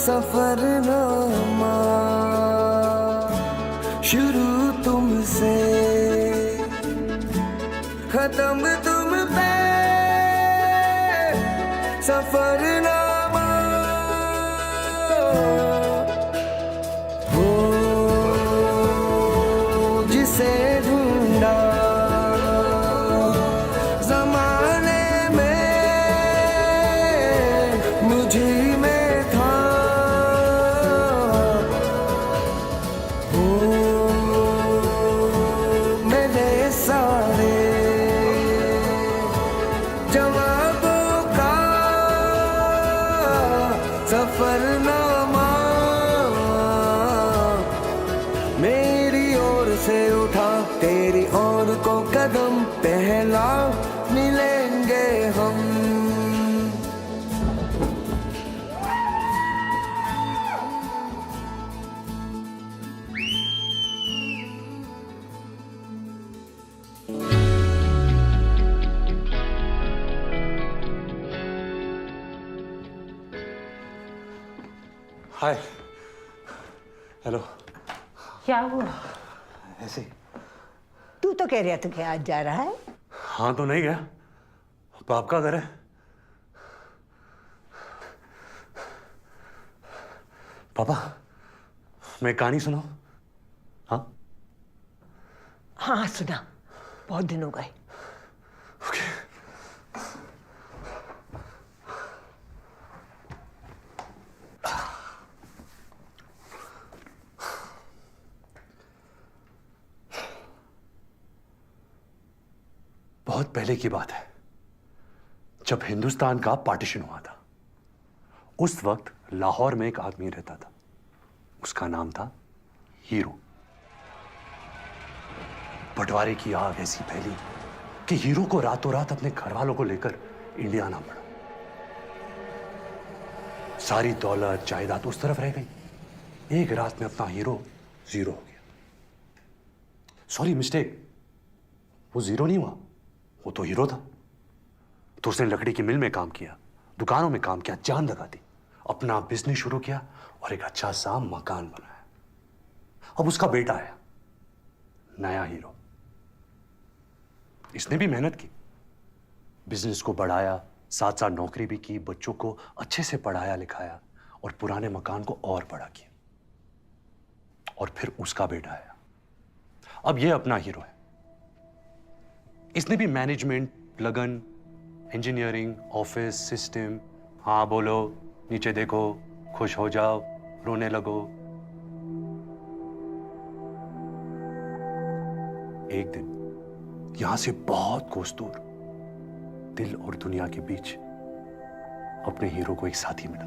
सफरनामा, शुरू तुमसे खत्म तुम पे सफरनामा। हो जिसे ढूंढा सफरनामा मेरी ओर से उठा, तेरी ओर को कदम पहला मिलेंगे हम। हाय, हेलो। क्या हुआ? ऐसे। तू तो कह रहा था कि आज जा रहा है। हाँ तो नहीं गया, बाप का घर है। पापा, मैं कहानी सुनो। हाँ हाँ सुना, बहुत दिन हो गए। बहुत पहले की बात है, जब हिंदुस्तान का पार्टीशन हुआ था। उस वक्त लाहौर में एक आदमी रहता था, उसका नाम था हीरो। बंटवारे की आग ऐसी फैली कि हीरो को रातों रात अपने घर वालों को लेकर इंडिया आना पड़ा। सारी दौलत जायदाद उस तरफ रह गई। एक रात में अपना हीरो जीरो हो गया। सॉरी, मिस्टेक, वो जीरो नहीं हुआ, वो तो हीरो था। तो उसने लकड़ी की मिल में काम किया, दुकानों में काम किया, जान लगा दी, अपना बिजनेस शुरू किया और एक अच्छा सा मकान बनाया। अब उसका बेटा आया, नया हीरो। इसने भी मेहनत की, बिजनेस को बढ़ाया, साथ साथ नौकरी भी की, बच्चों को अच्छे से पढ़ाया लिखाया और पुराने मकान को और बड़ा किया। और फिर उसका बेटा आया, अब ये अपना हीरो है। इसने भी मैनेजमेंट, लगन, इंजीनियरिंग, ऑफिस, सिस्टम। हाँ बोलो, नीचे देखो, खुश हो जाओ, रोने लगो। एक दिन यहां से बहुत कोस दूर, दिल और दुनिया के बीच, अपने हीरो को एक साथी मिला।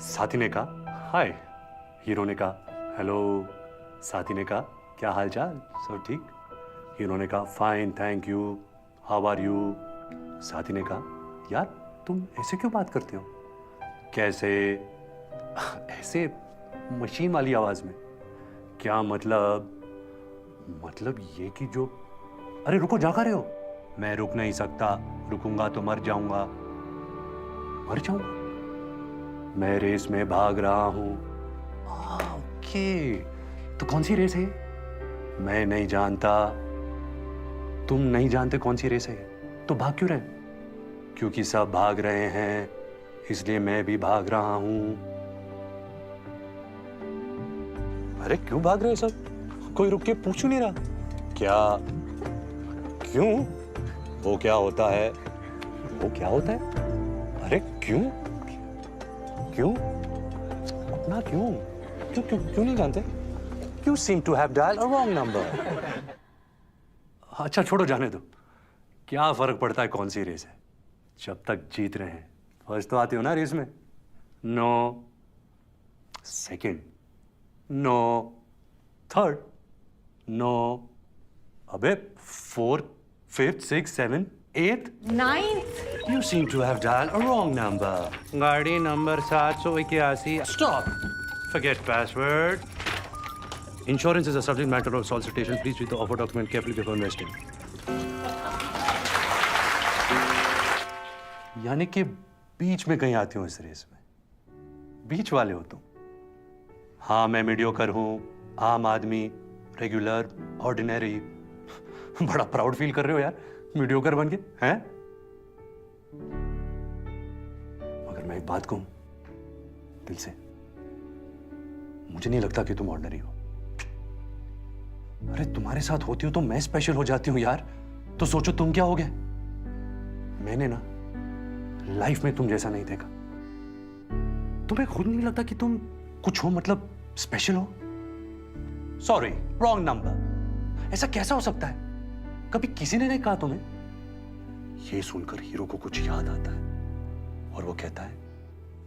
साथी ने कहा हाय, हीरो ने कहा हेलो, साथी ने कहा क्या हालचाल, सब ठीक? इन्होंने कहा fine thank you, how are you? साथी ने कहा यार तुम ऐसे क्यों बात करते हो? कैसे? ऐसे मशीन वाली आवाज में। क्या मतलब? मतलब ये कि जो, अरे रुको, जा कर रहे हो? मैं रुक नहीं सकता, रुकूंगा तो मर जाऊंगा। मर जाऊंगा? मैं रेस में भाग रहा हूं। ओके, तो कौन सी रेस है? मैं नहीं जानता, तुम नहीं जानते कौन सी रेस है, तो भाग क्यों रहे? क्योंकि सब भाग रहे हैं, इसलिए मैं भी भाग रहा हूं। अरे क्यों भाग रहे हैं सब? कोई रुक के पूछ नहीं रहा क्या? क्यों? वो क्या होता है? वो क्या होता है? अरे क्यों? क्यों? अपना क्यों? क्यों क्यों क्यों नहीं जानते? You seem to have dialed a wrong number. अच्छा छोड़ो, जाने दो। क्या फर्क पड़ता है कौन सी रेस है, जब तक जीत रहे हैं। फर्स्ट तो आते हो ना रेस में? No. Second? No. Third? No. अबे fourth, fifth, six, seven, eight, ninth. You seem to have dialed a wrong number. गाड़ी number 781। Stop. Forget password. Insurance is a subject matter of solicitation. Please read the offer document carefully before investing. यानी कि बीच में कहीं आती हूँ इस रेस में, बीच वाले हो तुम। हाँ मैं मीडियोकर हूँ, आम आदमी, रेगुलर, ऑर्डिनरी। बड़ा प्राउड फील कर रहे हो यार मीडियोकर बन के, हैं? मगर मैं एक बात कहूं दिल से, मुझे नहीं लगता कि तुम ऑर्डिनरी हो। अरे तुम्हारे साथ होती हो तो मैं स्पेशल हो जाती हूं यार। तो सोचो तुम क्या हो गए। मैंने ना लाइफ में तुम जैसा नहीं देखा। तुम्हें खुद नहीं लगता कि तुम कुछ हो, मतलब स्पेशल हो? Sorry, wrong number. ऐसा कैसा हो सकता है? कभी किसी ने नहीं कहा तुम्हें? ये सुनकर हीरो को कुछ याद आता है और वो कहता है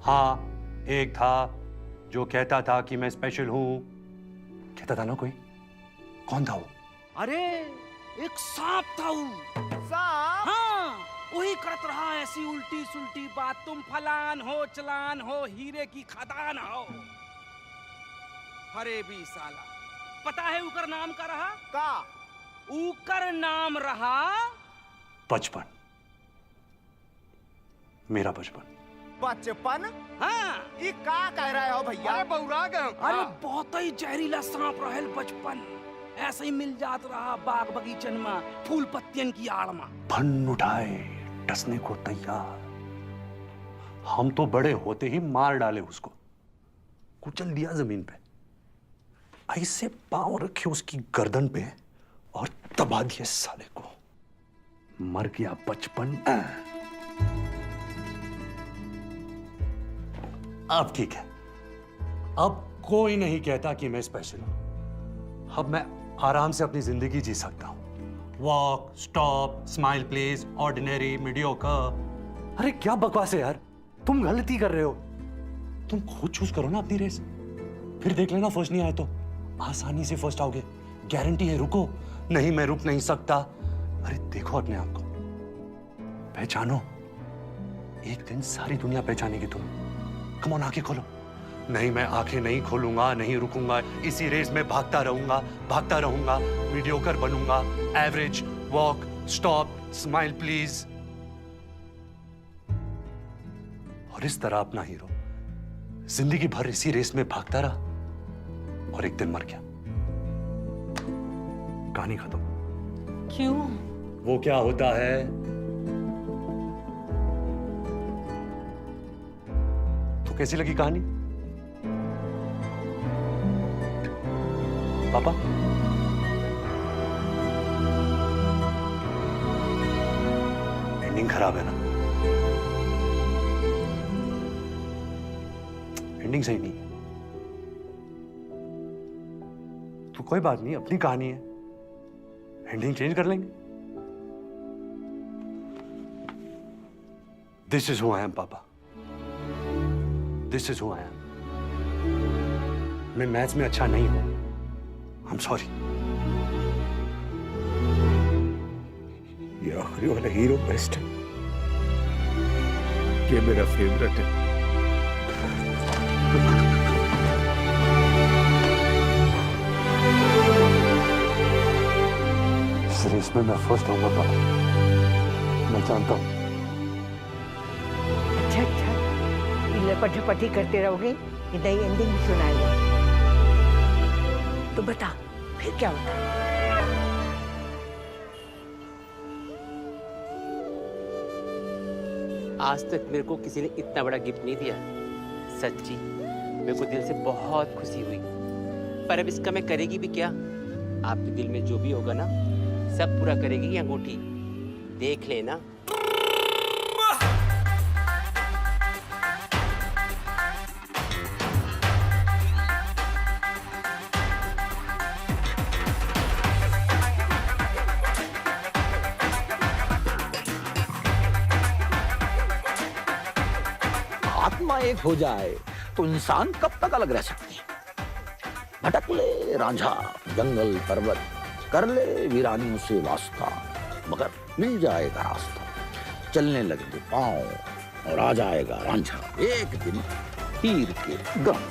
हाँ एक था जो कहता था कि मैं स्पेशल हूं। कहता था ना कोई? कौन था वो? अरे एक सांप था वो। सांप? हाँ, वही करत रहा ऐसी उल्टी सुल्टी बात। तुम फलान हो, चलान हो, हीरे की खदान हो। अरे भी साला, पता है उकर नाम का रहा? का? उकर नाम रहा बचपन। मेरा बचपन। बचपन? हाँ। ये का कह रहे हो भैया? अरे बौरा गए। अरे बहुत ही जहरीला सांप रहल बचपन। ऐसे ही मिल जात रहा बाग बगीचन में, फूल पत्तियन की आड़ में। फन उठाए, टसने को तैयार। हम तो बड़े होते ही मार डाले उसको, कुचल दिया जमीन पे। ऐसे पांव रखे उसकी गर्दन पे और दबा दिए साले को। मर गया बचपन। अब ठीक है, अब कोई नहीं कहता कि मैं स्पेशल हूं। अब मैं आराम से अपनी जिंदगी जी सकता हूं। Walk, stop, smile please, ordinary, mediocre. अरे क्या बकवास है यार, तुम गलती कर रहे हो। तुम खुद चूज करो ना अपनी रेस, फिर देख लेना फर्स्ट नहीं आए तो आसानी से फर्स्ट आओगे, गारंटी है। रुको, नहीं मैं रुक नहीं सकता। अरे देखो अपने आप को, पहचानो। एक दिन सारी दुनिया पहचानेगी तुम। कम ऑन, आंखें खोलो। नहीं मैं आंखें नहीं खोलूंगा, नहीं रुकूंगा, इसी रेस में भागता रहूंगा, मीडियोकर बनूंगा, average, walk, stop, smile please. और इस तरह अपना हीरो जिंदगी भर इसी रेस में भागता रहा और एक दिन मर गया। कहानी खत्म। क्यों? वो क्या होता है? तो कैसी लगी कहानी पापा? एंडिंग खराब है ना? एंडिंग सही नहीं है तो कोई बात नहीं, अपनी कहानी है, एंडिंग चेंज कर लेंगे। This is who I am papa, this is who I am. मैं मैथ्स में अच्छा नहीं हूं, आई एम सॉरी। ये आखिरी वाला हीरो बेस्ट है, ये मेरा फेवरेट है। इस रेस में मैं फर्स्ट होऊंगा पापा, मैं जानता हूँ। अच्छा अच्छा, लपट झपटी करते रहोगे, इधर एंडिंग सुनाएगा। तो बता फिर क्या होता है? आज तक मेरे को किसी ने इतना बड़ा गिफ्ट नहीं दिया। सच्ची मेरे को दिल से बहुत खुशी हुई, पर अब इसका मैं करेगी भी क्या? आपके दिल में जो भी होगा ना, सब पूरा करेगी ये अंगूठी, देख लेना। आत्मा एक हो जाए तो इंसान कब तक अलग रह सकते हैं? भटक ले रांझा जंगल पर्वत, कर ले वीरानियों से वास्ता, मगर मिल जाएगा रास्ता। चलने लगेंगे पांव और आ जाएगा रांझा एक दिन तीर के गम।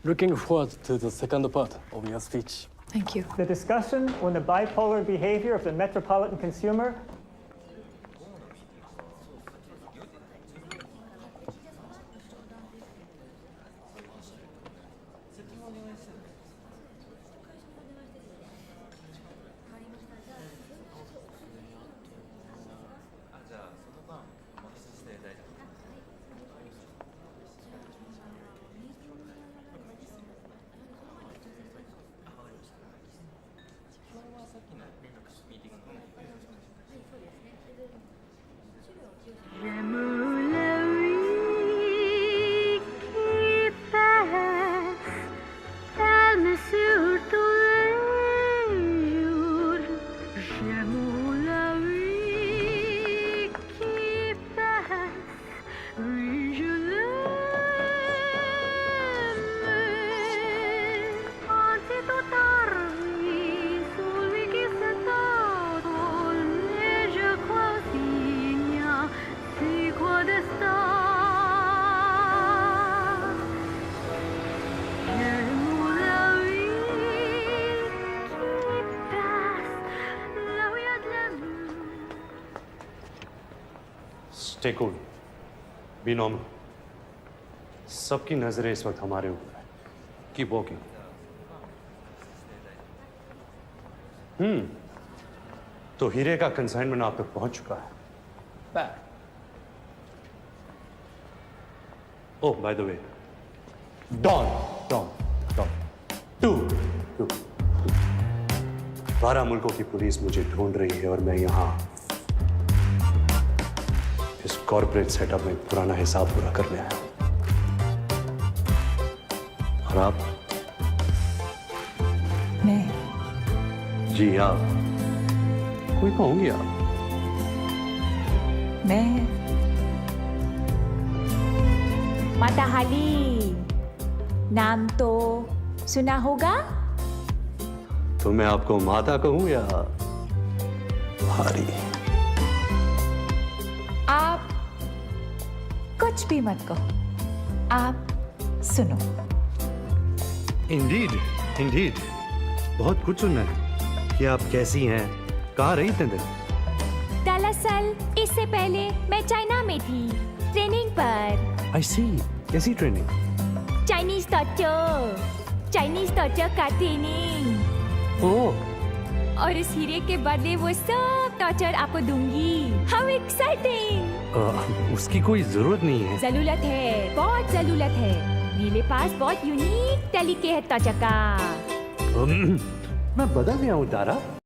Looking forward to the second part of your speech. Thank you. The discussion on the bipolar behavior of the metropolitan consumer. Stay cool. Be normal. सबकी नजरें इस वक्त हमारे ऊपर है. Keep walking. तो हीरे का कंसाइनमेंट आप तक पहुंच चुका है. Oh, by the way, Don. 12 मुल्कों की पुलिस मुझे ढूंढ रही है और मैं यहाँ इस कॉर्पोरेट सेटअप में पुराना हिसाब पूरा करने आया हूं. और आप? मैं? जी आप. कोई तो होंगी आप. मैं माता हाली, नाम तो सुना होगा? तो मैं आपको माता कहूं या भारी? आप कुछ भी मत कहो, आप सुनो. इंडीड बहुत कुछ सुनना है कि आप कैसी हैं, कहाँ रही इतने दिन? दरअसल इससे पहले मैं चाइना में थी ट्रेनिंग पर. आई सी. कैसी ट्रेनिंग? चाइनीज टॉर्चर का ट्रेनिंग. ओह. और इस हीरे के बदले वो सब टॉर्चर आपको दूंगी. How exciting. उसकी कोई जरूरत नहीं है. जरूरत है, बहुत जरूरत है. मेरे पास बहुत यूनिक तरीके है टॉर्चर का. मैं बदल गया हूँ तारा.